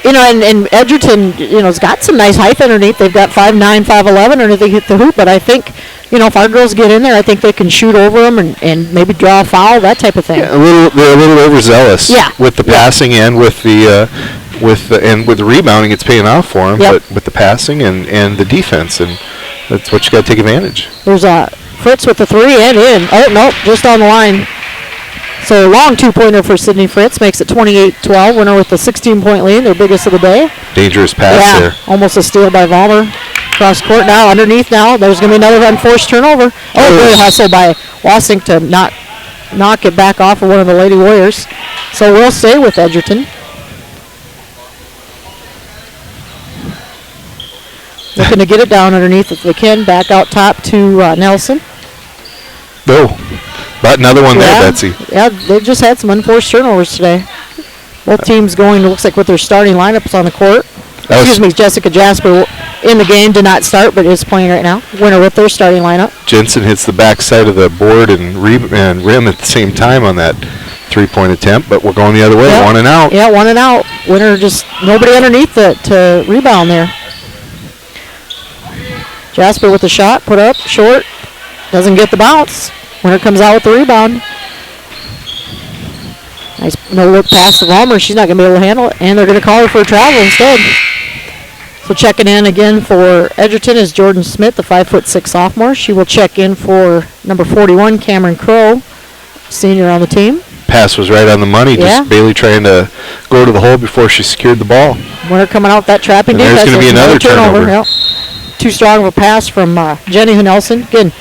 S1: And, and Edgerton, has got some nice height underneath. They've got 5'9", 5'11", underneath they hit the hoop. But I think, if our girls get in there, I think they can shoot over them and maybe draw a foul, that type of thing.
S2: Yeah, they're a little overzealous with the passing and with the with the rebounding. It's paying off for them, but with the passing and the defense, and that's what you got to take advantage.
S1: There's Fritz with the three and in. Oh, nope, just on the line. So a long two-pointer for Sydney Fritz makes it 28-12. Winner with the 16-point lead, their biggest of the day.
S2: Dangerous pass there.
S1: Almost a steal by Vollmer. Cross court now, underneath now. There's going to be another unforced turnover. Good hustle by Wassink to not knock it back off of one of the Lady Warriors. So we'll stay with Edgerton. Looking to get it down underneath if they can. Back out top to Nelson.
S2: About another one there, Betsy.
S1: Yeah, they just had some unforced turnovers today. Both teams going, looks like, with their starting lineups on the court. Jessica Jasper in the game, did not start, but is playing right now. Winner with their starting lineup.
S2: Jensen hits the back side of the board and rim at the same time on that three-point attempt, but we're going the other way, 1 and out.
S1: Yeah, 1 and out. Winner just nobody underneath to rebound there. Jasper with the shot, put up, short, doesn't get the bounce. Winner comes out with the rebound. Nice no-look pass to Vollmer. She's not going to be able to handle it, and they're going to call her for a travel instead. So checking in again for Edgerton is Jordan Smith, the 5'6" sophomore. She will check in for number 41, Cameron Crow, senior on the team.
S2: Pass was right on the money. Just Bailey trying to go to the hole before she secured the ball.
S1: Winner coming out with that trapping defense.
S2: There's going to be another turnover.
S1: Yep. Too strong of a pass from Jenny Nelson. Again,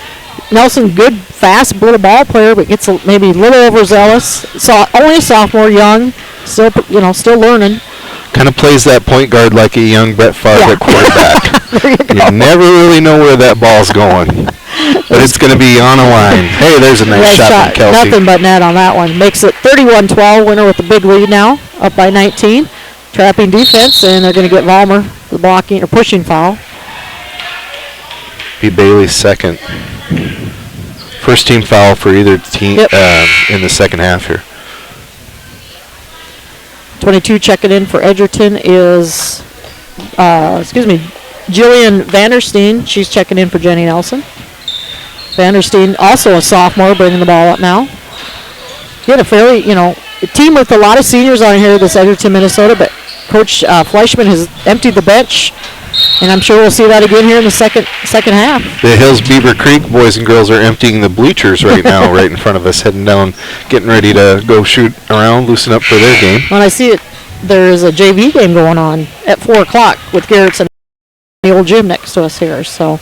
S1: Nelson, good, fast, little ball player, but gets maybe a little overzealous. So only a sophomore, young, still learning.
S2: Kind of plays that point guard like a young Brett Favre at quarterback. You never really know where that ball's going, but it's going to be on a line. Hey, there's a nice shot from Kelsey.
S1: Nothing but net on that one. Makes it 31-12. Winner with the big lead now, up by 19. Trapping defense, and they're going to get Vollmer the blocking or pushing foul.
S2: Be Bailey's second. First team foul for either team in the second half here.
S1: 22 checking in for Edgerton is, Jillian Vanderstein. She's checking in for Jenny Nelson. Vanderstein, also a sophomore, bringing the ball up now. He had a fairly, a team with a lot of seniors on here, this Edgerton, Minnesota, but Coach Fleischman has emptied the bench. And I'm sure we'll see that again here in the second half.
S2: The Hills Beaver Creek boys and girls are emptying the bleachers right now, right in front of us, heading down, getting ready to go shoot around, loosen up for their game.
S1: When I see it, there is a JV game going on at 4 o'clock with Garretson, the old gym next to us here. So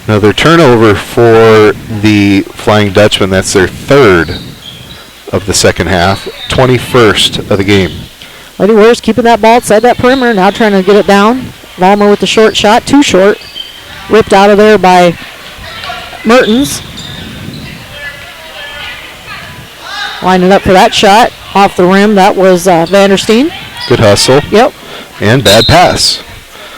S2: another turnover for the Flying Dutchmen. That's their third of the second half, 21st of the game.
S1: Lady Warriors keeping that ball outside that perimeter, now trying to get it down. Vollmer with the short shot, too short. Ripped out of there by Mertens. Lining up for that shot. Off the rim, that was Vanderstein.
S2: Good hustle.
S1: Yep.
S2: And bad pass.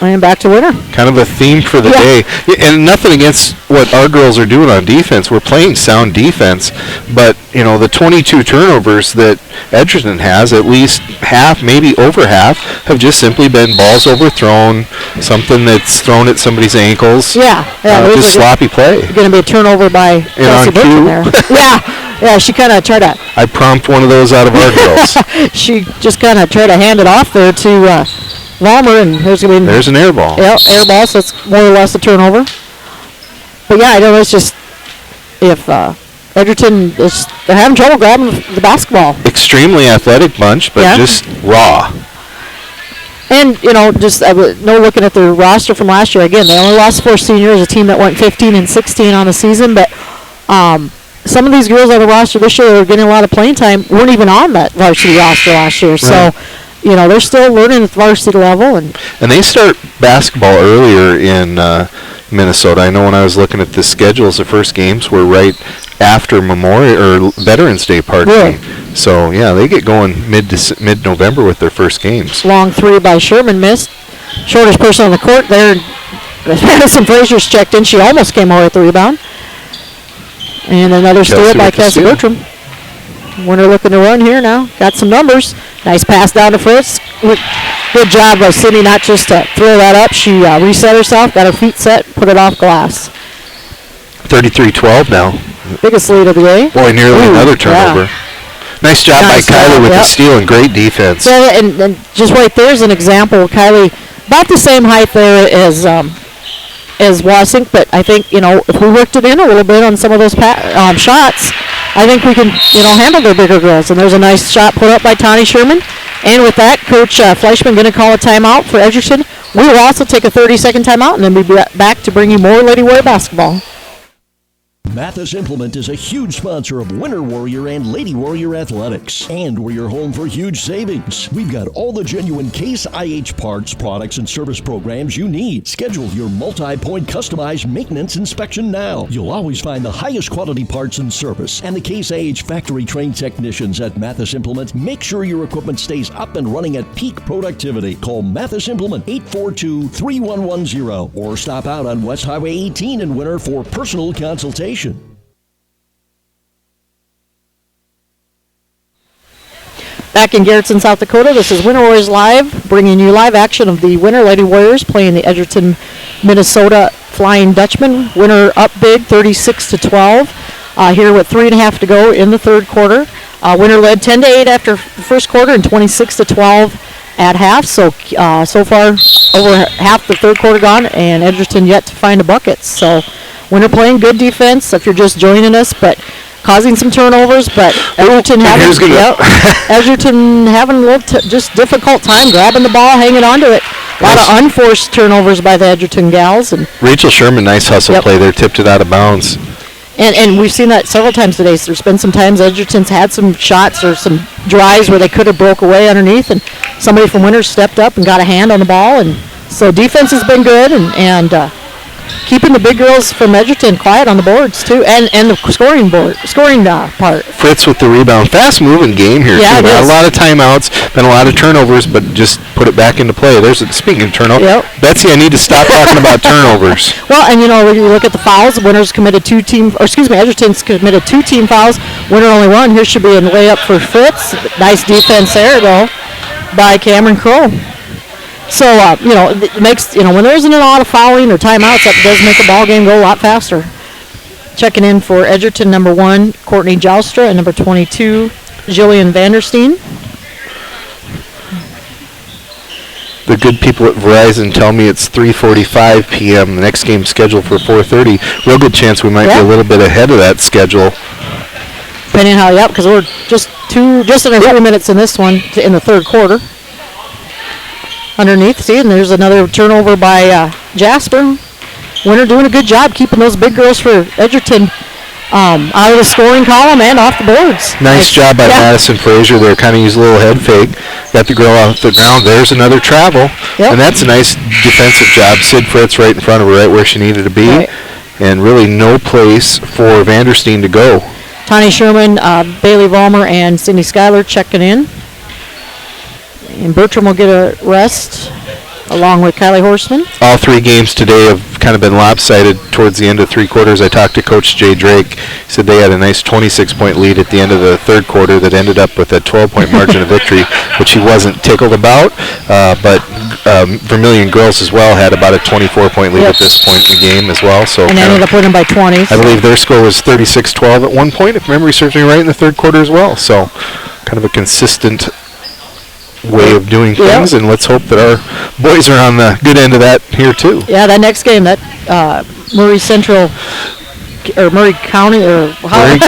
S1: And back to Winner.
S2: Kind of a theme for the day. And nothing against what our girls are doing on defense. We're playing sound defense. But, the 22 turnovers that Edgerton has, at least half, maybe over half, have just simply been balls overthrown, something that's thrown at somebody's ankles. Just sloppy play.
S1: Going to be a turnover by Kelsey Burton there. Yeah, she kind of tried to...
S2: I prompt one of those out of our girls.
S1: She just kind of tried to hand it off there to... Vollmer, and there's
S2: an air ball.
S1: Yeah, air ball, so it's more or less a turnover. But yeah, I know it's just if Edgerton they're having trouble grabbing the basketball.
S2: Extremely athletic bunch, but just raw.
S1: And just looking at their roster from last year. Again, they only lost 4 seniors, a team that went 15-16 on the season. But some of these girls on the roster this year are getting a lot of playing time. Weren't even on that varsity roster last year, so. They're still learning at the varsity level. And
S2: they start basketball earlier in Minnesota. I know when I was looking at the schedules, the first games were right after Memorial or Veterans Day, pardon
S1: Really?
S2: me. So yeah, they get going mid-November with their first games.
S1: Long three by Sherman missed. Shortest person on the court there. Madison Frazier's checked in. She almost came away with the rebound. And another steal by Cassie Bertram. Winner looking to run here now. Got some numbers. Nice pass down to Fritz. Good job by Sydney not just to throw that up. She reset herself, got her feet set, put it off glass.
S2: 33-12 now.
S1: Biggest lead of the day.
S2: Boy, nearly another turnover.
S1: Yeah.
S2: Nice job by Kylie with the steal and great defense.
S1: So, and just right there is an example. Kylie, about the same height there as Wasink, but I think, if we worked it in a little bit on some of those shots, I think we can, handle the bigger girls. And there's a nice shot put up by Tani Sherman. And with that, Coach Fleischman going to call a timeout for Edgerton. We will also take a 30-second timeout and then be back to bring you more Lady Warrior basketball.
S18: Mathis Implement is a huge sponsor of Winter Warrior and Lady Warrior Athletics. And we're your home for huge savings. We've got all the genuine Case IH parts, products, and service programs you need. Schedule your multi-point customized maintenance inspection now. You'll always find the highest quality parts and service. And the Case IH factory-trained technicians at Mathis Implement make sure your equipment stays up and running at peak productivity. Call Mathis Implement 842-3110 or stop out on West Highway 18 in Winter for personal consultation.
S1: Back in Garretson, South Dakota, this is Winter Warriors Live, bringing you live action of the Winter Lady Warriors playing the Edgerton, Minnesota Flying Dutchmen. Winter up big, 36-12. Here with 3.5 to go in the third quarter. Winter led 10-8 after the first quarter and 26-12 at half. So far, over half the third quarter gone, and Edgerton yet to find a bucket. So Winter playing good defense if you're just joining us, but causing some turnovers, but Edgerton having a little just difficult time grabbing the ball, hanging on to it. A lot of unforced turnovers by the Edgerton gals. And
S2: Rachel Sherman, nice hustle play there, tipped it out of bounds.
S1: And we've seen that several times today. So there's been some times Edgerton's had some shots or some drives where they could have broke away underneath, and somebody from Winter stepped up and got a hand on the ball. And so defense has been good, and keeping the big girls from Edgerton quiet on the boards too, and the scoring part.
S2: Fritz with the rebound, fast moving game here too. Not a lot of timeouts, been a lot of turnovers, but just put it back into play. Speaking of turnovers, Betsy, I need to stop talking about turnovers.
S1: Well, and when you look at the fouls, Edgerton's committed 2 team fouls. Winter only 1. Here should be a layup for Fritz. Nice defense there though by Cameron Crow. So, it makes, when there isn't a lot of fouling or timeouts, that does make a ball game go a lot faster. Checking in for Edgerton, number 1, Courtney Joustra, and number 22, Jillian Vanderstein.
S2: The good people at Verizon tell me it's 3:45 p.m. The next game's scheduled for 4:30. Real good chance we might be a little bit ahead of that schedule.
S1: Depending on how, because we're just under 3 minutes in this one, in the third quarter. Underneath, see, and there's another turnover by Jasper. Winter doing a good job keeping those big girls for Edgerton out of the scoring column and off the boards.
S2: Nice job by Madison Frazier there. Kind of used a little head fake. Got the girl off the ground. There's another travel. And that's a nice defensive job. Sid Fritz right in front of her, right where she needed to be. Right. And really no place for Vanderstein to go.
S1: Tani Sherman, Bailey Vollmer, and Cindy Schuyler checking in. And Bertram will get a rest, along with Kylie Horseman.
S2: All 3 games today have kind of been lopsided towards the end of 3 quarters. I talked to Coach Jay Drake. He said they had a nice 26-point lead at the end of the third quarter that ended up with a 12-point margin of victory, which he wasn't tickled about. But Vermilion girls as well had about a 24-point lead at this point in the game as well. So
S1: and ended up winning by 20.
S2: I believe their score was 36-12 at one point, if memory serves me right, in the third quarter as well. So kind of a consistent way of doing things, and let's hope that our boys are on the good end of that here too.
S1: Yeah, that next game, that Murray Central or Murray County or
S2: Murray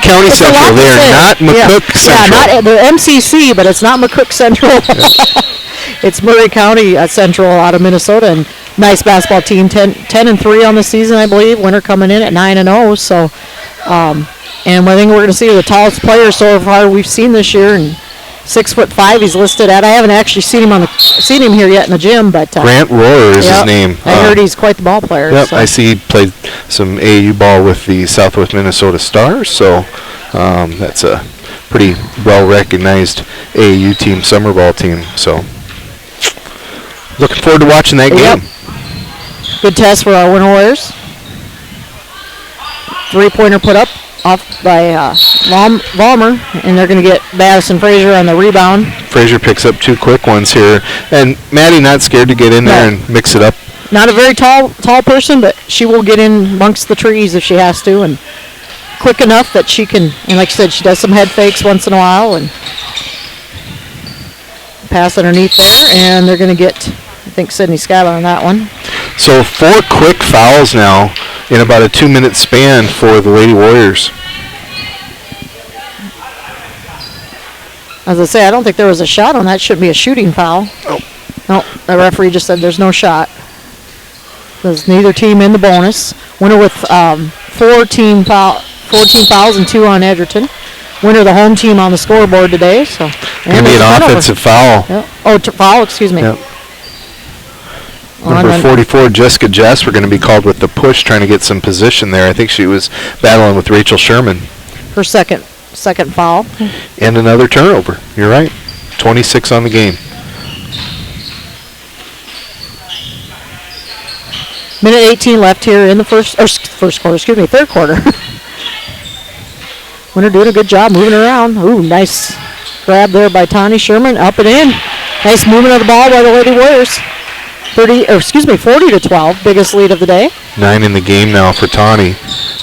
S2: County Central. They are not McCook Central.
S1: Yeah, they're MCC, but it's not McCook Central. It's Murray County Central out of Minnesota, and nice basketball team. 10-3 on the season, I believe. Winter coming in at 9-0. So, and I think we're going to see the tallest player so far we've seen this year, and 6'5". He's listed at. I haven't actually seen him here yet in the gym, but
S2: Grant Rohrer is his name.
S1: I heard he's quite the ball player.
S2: Yep,
S1: so.
S2: I see he played some AAU ball with the Southwest Minnesota Stars, so that's a pretty well-recognized AAU team, summer ball team. So looking forward to watching that game.
S1: Good test for our Winter Warriors. 3-pointer put up off by Valmer, and they're going to get Madison Frazier on the rebound.
S2: Frazier picks up 2 quick ones here, and Maddie not scared to get in there and mix it up.
S1: Not a very tall person, but she will get in amongst the trees if she has to, and quick enough that she can, and like I said, she does some head fakes once in a while, and pass underneath there, and they're going to get, I think, Sydney Schuyler on that one.
S2: So 4 quick fouls now in about a 2-minute span for the Lady Warriors.
S1: As I say, I don't think there was a shot on that. Shouldn't be a shooting foul.
S2: Oh.
S1: No, the referee just said there's no shot. There's neither team in the bonus. Winner with 14 fouls and 2 on Edgerton. Winner the home team on the scoreboard today. So
S2: Going to be an offensive foul.
S1: Yep. Oh, foul, excuse me.
S2: Yep. Number 44, Jessica Jasper, going to be called with the push, trying to get some position there. I think she was battling with Rachel Sherman.
S1: Her second foul.
S2: And another turnover. You're right. 26 on the game.
S1: Minute 18 left here in the third quarter. Winner doing a good job moving around. Ooh, nice grab there by Tani Sherman. Up and in. Nice movement of the ball by the Lady Warriors. 40-12, biggest lead of the day.
S2: 9 in the game now for Tawny.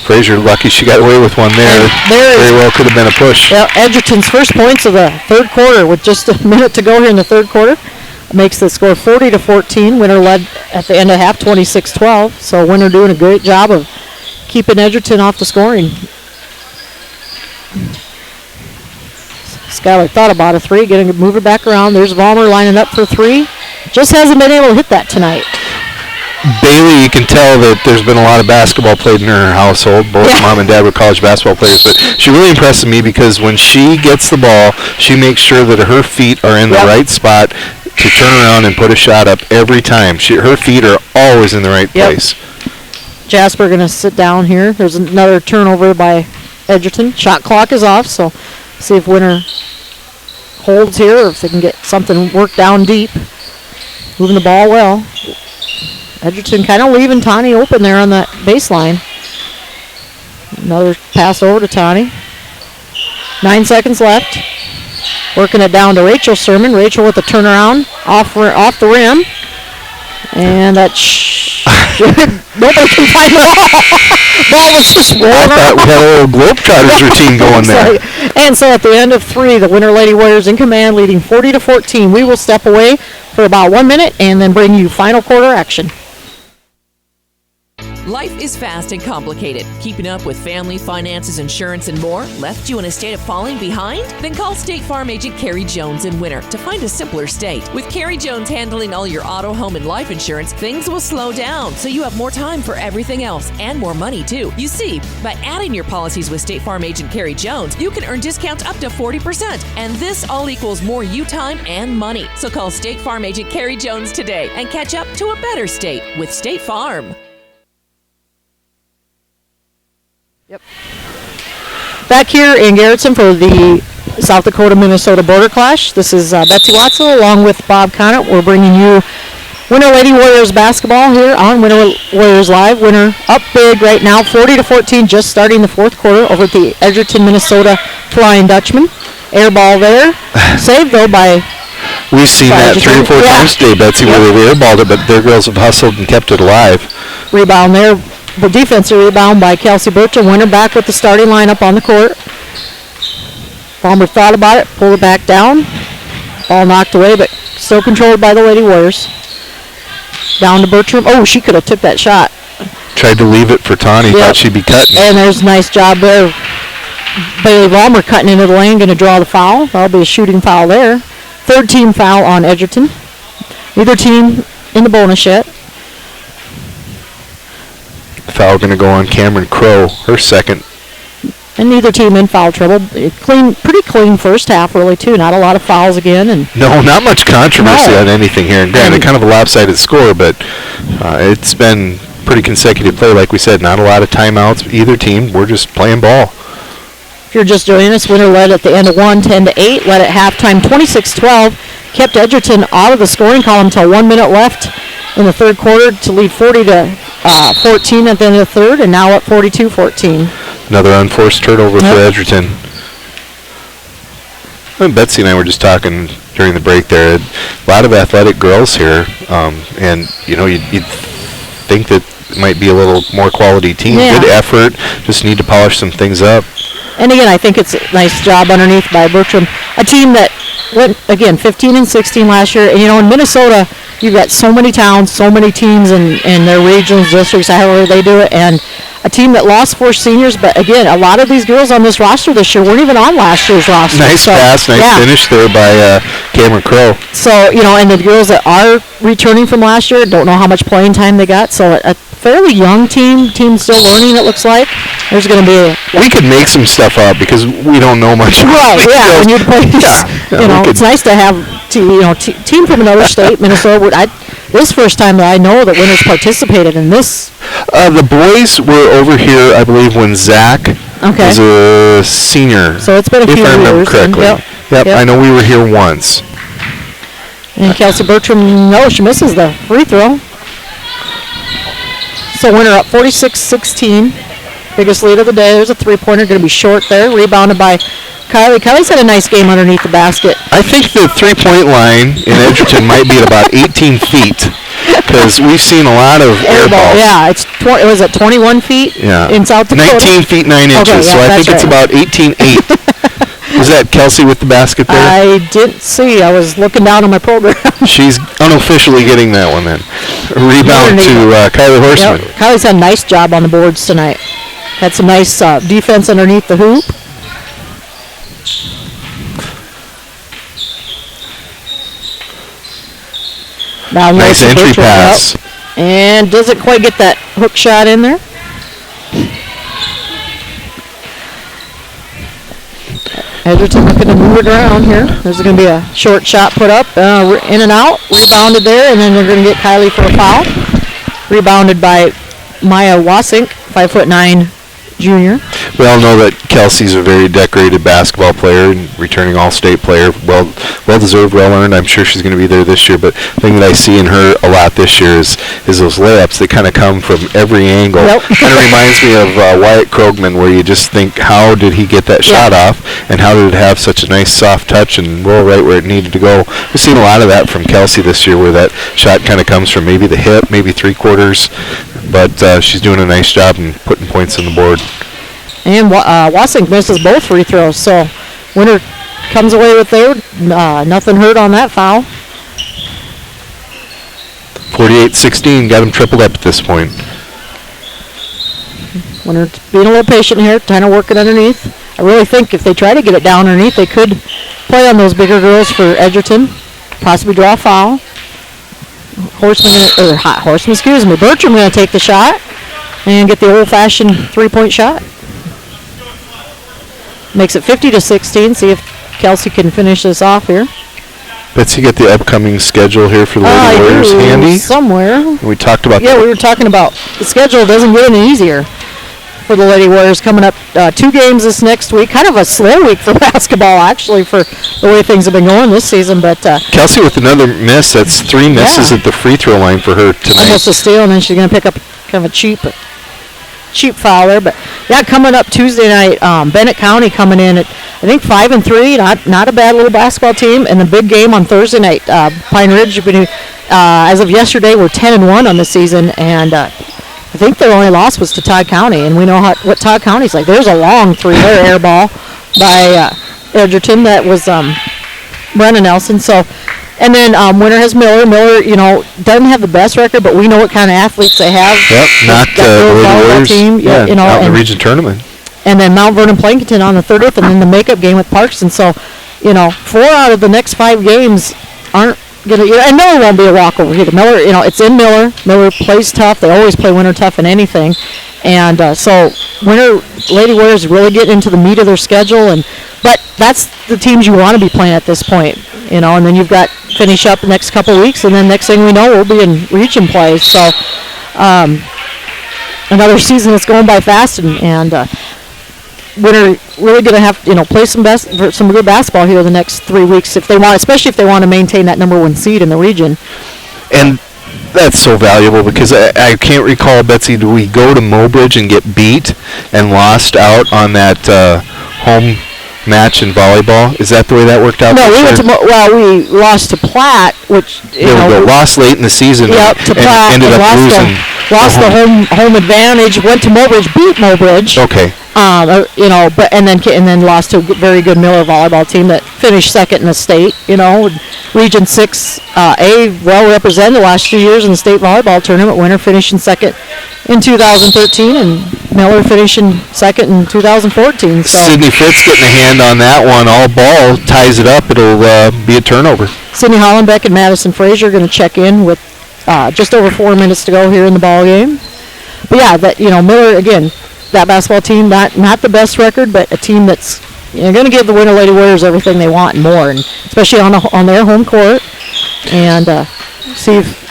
S2: Frazier, lucky she got away with one there. Very well could have been a push.
S1: Yeah, Edgerton's first points of the third quarter with just a minute to go here in the third quarter. Makes the score 40-14. Winner led at the end of half 26-12. So Winner doing a great job of keeping Edgerton off the scoring. Schuyler thought about a 3, move it back around. There's Valmer lining up for 3. Just hasn't been able to hit that tonight.
S2: Bailey, you can tell that there's been a lot of basketball played in her household. Both mom and dad were college basketball players, but she really impresses me because when she gets the ball, she makes sure that her feet are in the right spot to turn around and put a shot up every time. Her feet are always in the right place.
S1: Jasper going to sit down here. There's another turnover by Edgerton. Shot clock is off, so see if Winner holds here or if they can get something worked down deep. Moving the ball well. Edgerton kind of leaving Tani open there on that baseline. Another pass over to Tani. 9 seconds left. Working it down to Rachel Sherman. Rachel with the turnaround off the rim. And that nobody can find the ball. Ball was just rolling.
S2: I thought we had a little Globetrotters routine going there.
S1: And so at the end of 3, the Winter Lady Warriors in command, leading 40-14. We will step away for about 1 minute and then bring you final quarter action.
S5: Life is fast and complicated. Keeping up with family, finances, insurance, and more left you in a state of falling behind? Then call State Farm agent Carrie Jones in Winter to find a simpler state. With Carrie Jones handling all your auto, home, and life insurance, things will slow down so you have more time for everything else and more money too. You see, by adding your policies with State Farm agent Carrie Jones, you can earn discounts up to 40%. And this all equals more you time and money. So call State Farm agent Carrie Jones today and catch up to a better state with State Farm.
S1: Yep. Back here in Garretson for the South Dakota-Minnesota border clash. This is Betsy Watzel along with Bob Connett. We're bringing you Winter Lady Warriors basketball here on Winter Warriors Live. Winter up big right now, 40-14, just starting the fourth quarter over at the Edgerton, Minnesota Flying Dutchmen. Air ball there. Saved, though, by...
S2: We've seen that 3 or 4 times today, Betsy, where they airballed it, but their girls have hustled and kept it alive.
S1: Rebound there. The defensive rebound by Kelsey Burton. Winner back with the starting lineup on the court. Palmer thought about it, pulled it back down. Ball knocked away, but still controlled by the Lady Warriors. Down to Bertram. Oh, she could have took that shot.
S2: Tried to leave it for Tawny. Thought she'd be cutting.
S1: And there's a nice job there. Bailey Valmer cutting into the lane, going to draw the foul. That'll be a shooting foul there. Third team foul on Edgerton. Neither team in the bonus yet.
S2: Foul going to go on Cameron Crow, her second
S1: And neither team in foul trouble. Pretty clean first half, really, too. Not a lot of fouls again. And
S2: no, not much controversy on anything here. And granted, kind of a lopsided score, but it's been pretty consecutive play, like we said. Not a lot of timeouts. Either team, we're just playing ball.
S1: If you're just joining us, Winter led at the end of 1, 10-8. Led at halftime, 26-12. Kept Edgerton out of the scoring column until 1 minute left in the third quarter to lead 40-14 at the end of the third, and now up 42-14.
S2: Another unforced turnover for Edgerton. And Betsy and I were just talking during the break there. A lot of athletic girls here, and you'd think that it might be a little more quality team.
S1: Yeah.
S2: Good effort, just need to polish some things up.
S1: And again, I think it's a nice job underneath by Bertram. A team that went, again, 15-16 last year. And, in Minnesota, you've got so many towns, so many teams in their regions, districts, however they do it. And a team that lost 4 seniors. But, again, a lot of these girls on this roster this year weren't even on last year's roster.
S2: Nice pass, finish there by Cameron Crow. So, and the girls that are returning from last year don't know how much playing time they got. So, a fairly young team still learning, it looks like. There's going to be we could make some stuff up because we don't know much about
S1: right, yeah, when you play, it's nice to have team from another state, Minnesota. This first time that I know that Winners participated in this.
S2: The boys were over here, I believe, when Zach was a senior.
S1: So it's been a few years.
S2: If I remember correctly. Yep, I know we were here once.
S1: And Kelsey Bertram, she misses the free throw. So Winter up 46-16. Biggest lead of the day. There's a three-pointer going to be short there. Rebounded by Kylie. Kylie's had a nice game underneath the basket.
S2: I think the three-point line in Edgerton might be at about 18 feet because we've seen a lot of air balls.
S1: Yeah, it was at 21 feet in South Dakota.
S2: 19 feet 9 inches, so I think it's about 18.8. Was that Kelsey with the basket there?
S1: I didn't see. I was looking down on my program.
S2: She's unofficially getting that one then. Rebound to Kylie Horseman.
S1: Yep. Kylie's had a nice job on the boards tonight. Had some nice defense underneath the hoop. Now
S2: nice entry pass.
S1: And doesn't quite get that hook shot in there. Edgerton looking to move it around here. There's going to be a short shot put up, in and out, rebounded there, and then they're going to get Kylie for a foul. Rebounded by Maya Wasink, 5'9" junior.
S2: We all know that Kelsey's a very decorated basketball player and returning all-state player. Well-deserved, well-earned. I'm sure she's going to be there this year. But the thing that I see in her a lot this year is those layups that kind of come from every angle. Kind of reminds me of Wyatt Krogman, where you just think, how did he get that shot off, and how did it have such a nice soft touch and roll right where it needed to go? We've seen a lot of that from Kelsey this year, where that shot kind of comes from maybe the hip, maybe three-quarters. But she's doing a nice job in putting points on the board.
S1: And Wasink misses both free throws, so Winter comes away with there. Nothing hurt on that foul.
S2: 48-16, got him tripled up at this point.
S1: Winter being a little patient here, kind of working underneath. I really think if they try to get it down underneath, they could play on those bigger girls for Edgerton, possibly draw a foul. Bertram going to take the shot and get the old-fashioned three-point shot. Makes it 50-16. See if Kelsey can finish this off here.
S2: Betsy, get the upcoming schedule here for the Lady Warriors handy?
S1: Somewhere.
S2: We talked about
S1: that. Yeah, we were talking about the schedule doesn't get any easier for the Lady Warriors coming up. 2 games this next week. Kind of a slow week for basketball, actually, for the way things have been going this season. But
S2: Kelsey with another miss. That's 3 misses at the free throw line for her tonight.
S1: Almost a steal, and then she's going to pick up kind of a cheap foul there. But yeah, coming up Tuesday night, Bennett County coming in at I think 5-3. Not a bad little basketball team. And the big game on Thursday night, Pine Ridge. As of yesterday, we're 10-1 on the season, and I think their only loss was to Todd County, and we know what Todd County's like. There's a long three-layer air ball by Edgerton that was Brennan Nelson. So, and then Winter has Miller. Miller, doesn't have the best record, but we know what kind of athletes they have.
S2: Yep, not the Warriors. Team, out in the region tournament.
S1: And then Mount Vernon Plankton on the 30th, and then the makeup game with Parkson. So, 4 out of the next 5 games aren't going to, and Miller won't be a walkover either. Miller, it's in Miller. Miller plays tough. They always play Winter tough in anything. And so Winter Lady Warriors really get into the meat of their schedule, but that's the teams you want to be playing at this point, and then you've got finish up the next couple weeks, and then next thing we know, we'll be in region play. So another season that's going by fast, and Winter really going to have play some good basketball here the next 3 weeks if they want, especially if they want to maintain that number 1 seed in the region.
S2: And that's so valuable because I can't recall, Betsy, do we go to Mobridge and get beat and lost out on that home match in volleyball? Is that the way that worked out?
S1: No, we went to we lost to Platte, which
S2: lost late in the season.
S1: Yep, to Platte,
S2: ended up losing.
S1: Lost the home advantage. Went to Mobridge, beat Mobridge.
S2: Okay.
S1: But and then lost to a very good Miller volleyball team that finished second in the state. Region 6A well represented the last 2 years in the state volleyball tournament. Winter finishing second in 2013, and Miller finishing second in 2014. So
S2: Sydney Fitz getting a hand on that one. All ball ties it up. It'll be a turnover.
S1: Sydney Hollenbeck and Madison Frazier are going to check in with just over 4 minutes to go here in the ball game. But yeah, that Miller again. That basketball team, not the best record, but a team that's going to give the Winter Lady Warriors everything they want and more, and especially on their home court. And see if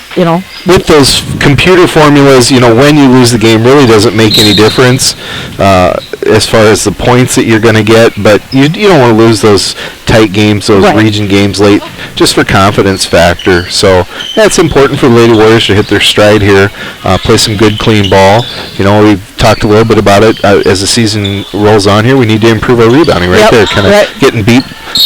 S2: with those computer formulas, when you lose the game really doesn't make any difference as far as the points that you're going to get. But you don't want to lose those tight games, those region games late, just for confidence factor. So that's important for the Lady Warriors to hit their stride here, play some good, clean ball. We've talked a little bit about it as the season rolls on here. We need to improve our rebounding there, kind of getting beat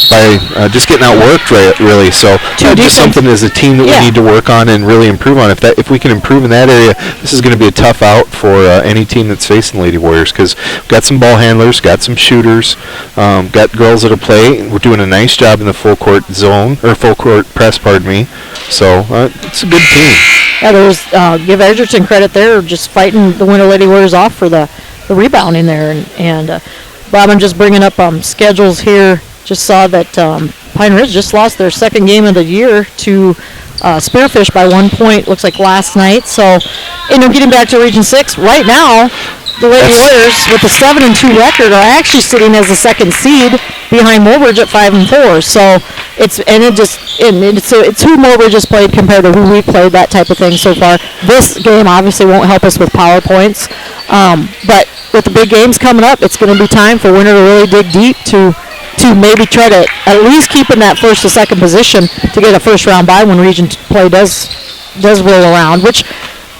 S2: by just getting outworked, really. So just something as a team that we need to work on and really improve on. If we can improve in that area, this is going to be a tough out for any team that's facing Lady Warriors, because we've got some ball handlers, got some shooters, got girls that'll play. We're doing a nice job in the full court zone, or full court press, pardon me. So it's a good team.
S1: Yeah, there's give Edgerton credit there, just fighting the Winter Lady Warriors off for the rebounding there. And Bob, I'm just bringing up schedules here. Just saw that Pine Ridge just lost their second game of the year to Spearfish by 1 point, looks like last night. So, getting back to Region 6, right now, the Lady Warriors with the 7-2 record are actually sitting as the second seed behind Mobridge at 5-4. So it's who Mobridge has played compared to who we played, that type of thing so far. This game obviously won't help us with power points, but with the big games coming up, it's going to be time for Winter to really dig deep to maybe try to at least keep in that first or second position to get a first round bye when region play does roll around, which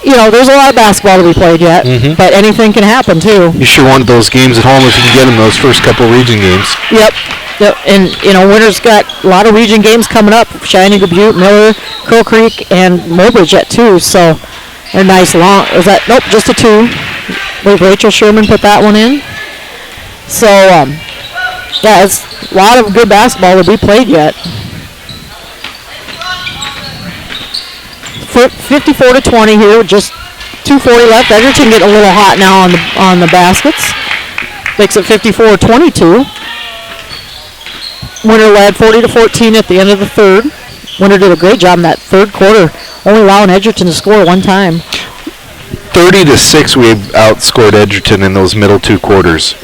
S1: there's a lot of basketball to be played yet, but anything can happen too.
S2: You sure want those games at home if you can get them, those first couple region games.
S1: Yep. And Winter's got a lot of region games coming up: Shining, Butte, Miller, Crow Creek, and Mobridge at 2. So they're nice long. Is that nope? Just a 2. Rachel Sherman put that one in. So yeah, it's a lot of good basketball to be played yet. 54-20 here, just 2:40 left. Edgerton getting a little hot now on the baskets. Makes it 54-22. Winter led 40-14 at the end of the third. Winter did a great job in that third quarter, only allowing Edgerton to score one time.
S2: 30-6, we outscored Edgerton in those middle 2 quarters.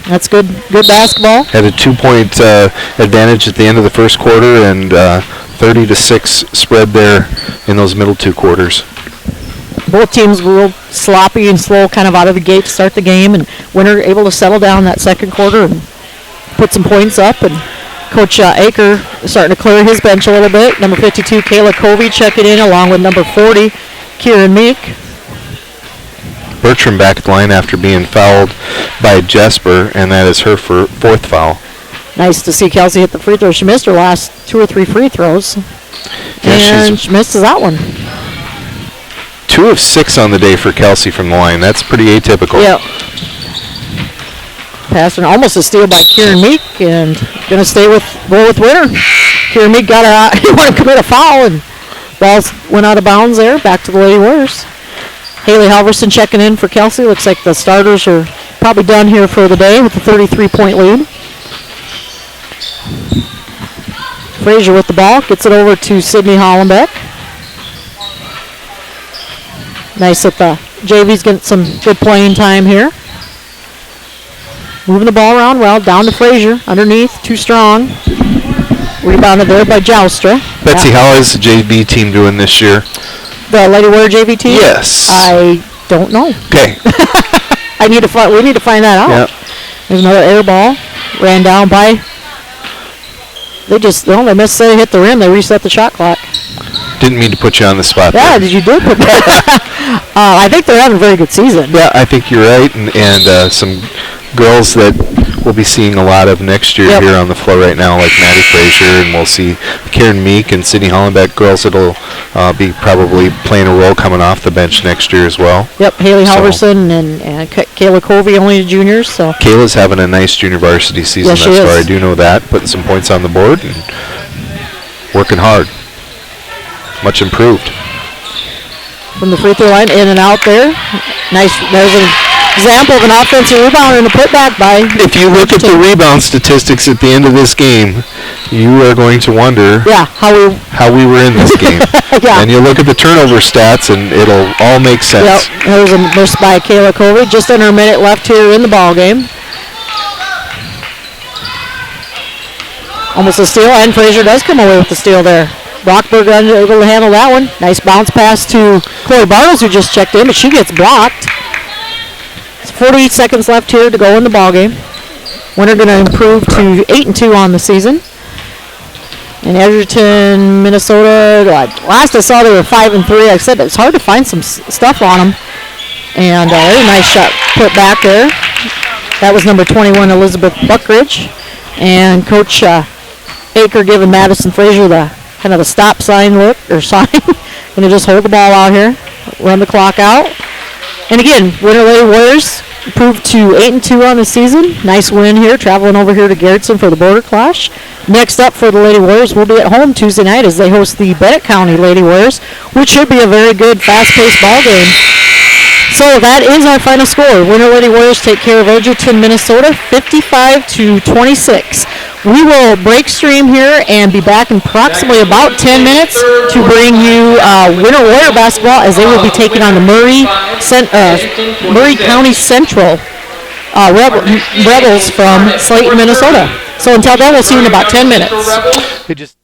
S1: That's good basketball.
S2: Had a 2-point advantage at the end of the first quarter, and 30-6 spread there in those middle 2 quarters.
S1: Both teams were real sloppy and slow kind of out of the gate to start the game, and Winter able to settle down that second quarter and put some points up. And Coach Aker starting to clear his bench a little bit. Number 52, Kayla Covey, checking in along with number 40, Kieran Meek.
S2: Bertram back at the line after being fouled by Jesper, and that is her fourth foul.
S1: Nice to see Kelsey hit the free throw. She missed her last 2 or 3 free throws, and she misses that one.
S2: 2 of 6 on the day for Kelsey from the line. That's pretty atypical.
S1: Yep. Pass and almost a steal by Kieran Meek, and going to go with Winter. Kieran Meek he wanted to commit a foul, and ball went out of bounds there. Back to the Lady Warriors. Haley Halverson checking in for Kelsey. Looks like the starters are probably done here for the day with a 33-point lead. Frazier with the ball. Gets it over to Sydney Hollenbeck. Nice that the JV's getting some good playing time here. moving the ball around well. Down to Frazier, underneath, too strong. Rebounded there by Joustra.
S2: Betsy, how is the JV team doing this year?
S1: The Lady Warrior JV team?
S2: Yes.
S1: I don't know.
S2: Okay.
S1: We need to find that out.
S2: Yep.
S1: There's another air ball. Ran down by. They missed it, hit the rim. They reset the shot clock.
S2: Didn't mean to put you on the spot.
S1: Yeah,
S2: there.
S1: you did put that. I think they're having a very good season.
S2: Yeah, I think you're right, and some girls that we'll be seeing a lot of next year here on the floor right now, like Maddie Frazier, and we'll see Karen Meek and Sydney Hollenbeck, girls that'll be probably playing a role coming off the bench next year as well.
S1: Yep, Haley Halverson and Kayla Covey, only juniors. So
S2: Kayla's having a nice junior varsity season thus far. I do know that, putting some points on the board and working hard. Much improved.
S1: From the free throw line, in and out there. Nice. There's an example of an offensive rebound and a putback by.
S2: If you look at the rebound statistics at the end of this game, you are going to wonder how we were in this game. And you look at the turnover stats, and it'll all make sense.
S1: Yep. There's a miss by Kayla Covey. Just under a minute left here in the ball game. Almost a steal, and Frazier does come away with the steal there. Brockberg able to handle that one. Nice bounce pass to Chloe Bartles, who just checked in, but she gets blocked. It's 48 seconds left here to go in the ballgame. Winner going to improve to 8-2 on the season. In Edgerton, Minnesota, last I saw they were 5-3. I said it's hard to find some stuff on them. And a nice shot put back there. That was number 21, Elizabeth Buckridge. And Coach Aker giving Madison Frazier the kind of the stop sign look, or sign. Going to just hold the ball out here, run the clock out. And again, Winter Lady Warriors improved to 8-2 on the season. Nice win here, traveling over here to Garretson for the border clash. Next up for the Lady Warriors, we'll be at home Tuesday night as they host the Bennett County Lady Warriors, which should be a very good, fast-paced ball game. So that is our final score. Winter Lady Warriors take care of Edgerton, Minnesota, 55-26. We will break stream here and be back in approximately about 10 minutes to bring you Winter Warrior basketball as they will be taking on the Murray County Central Rebels from Slayton, Minnesota. So until then, we'll see you in about 10 minutes.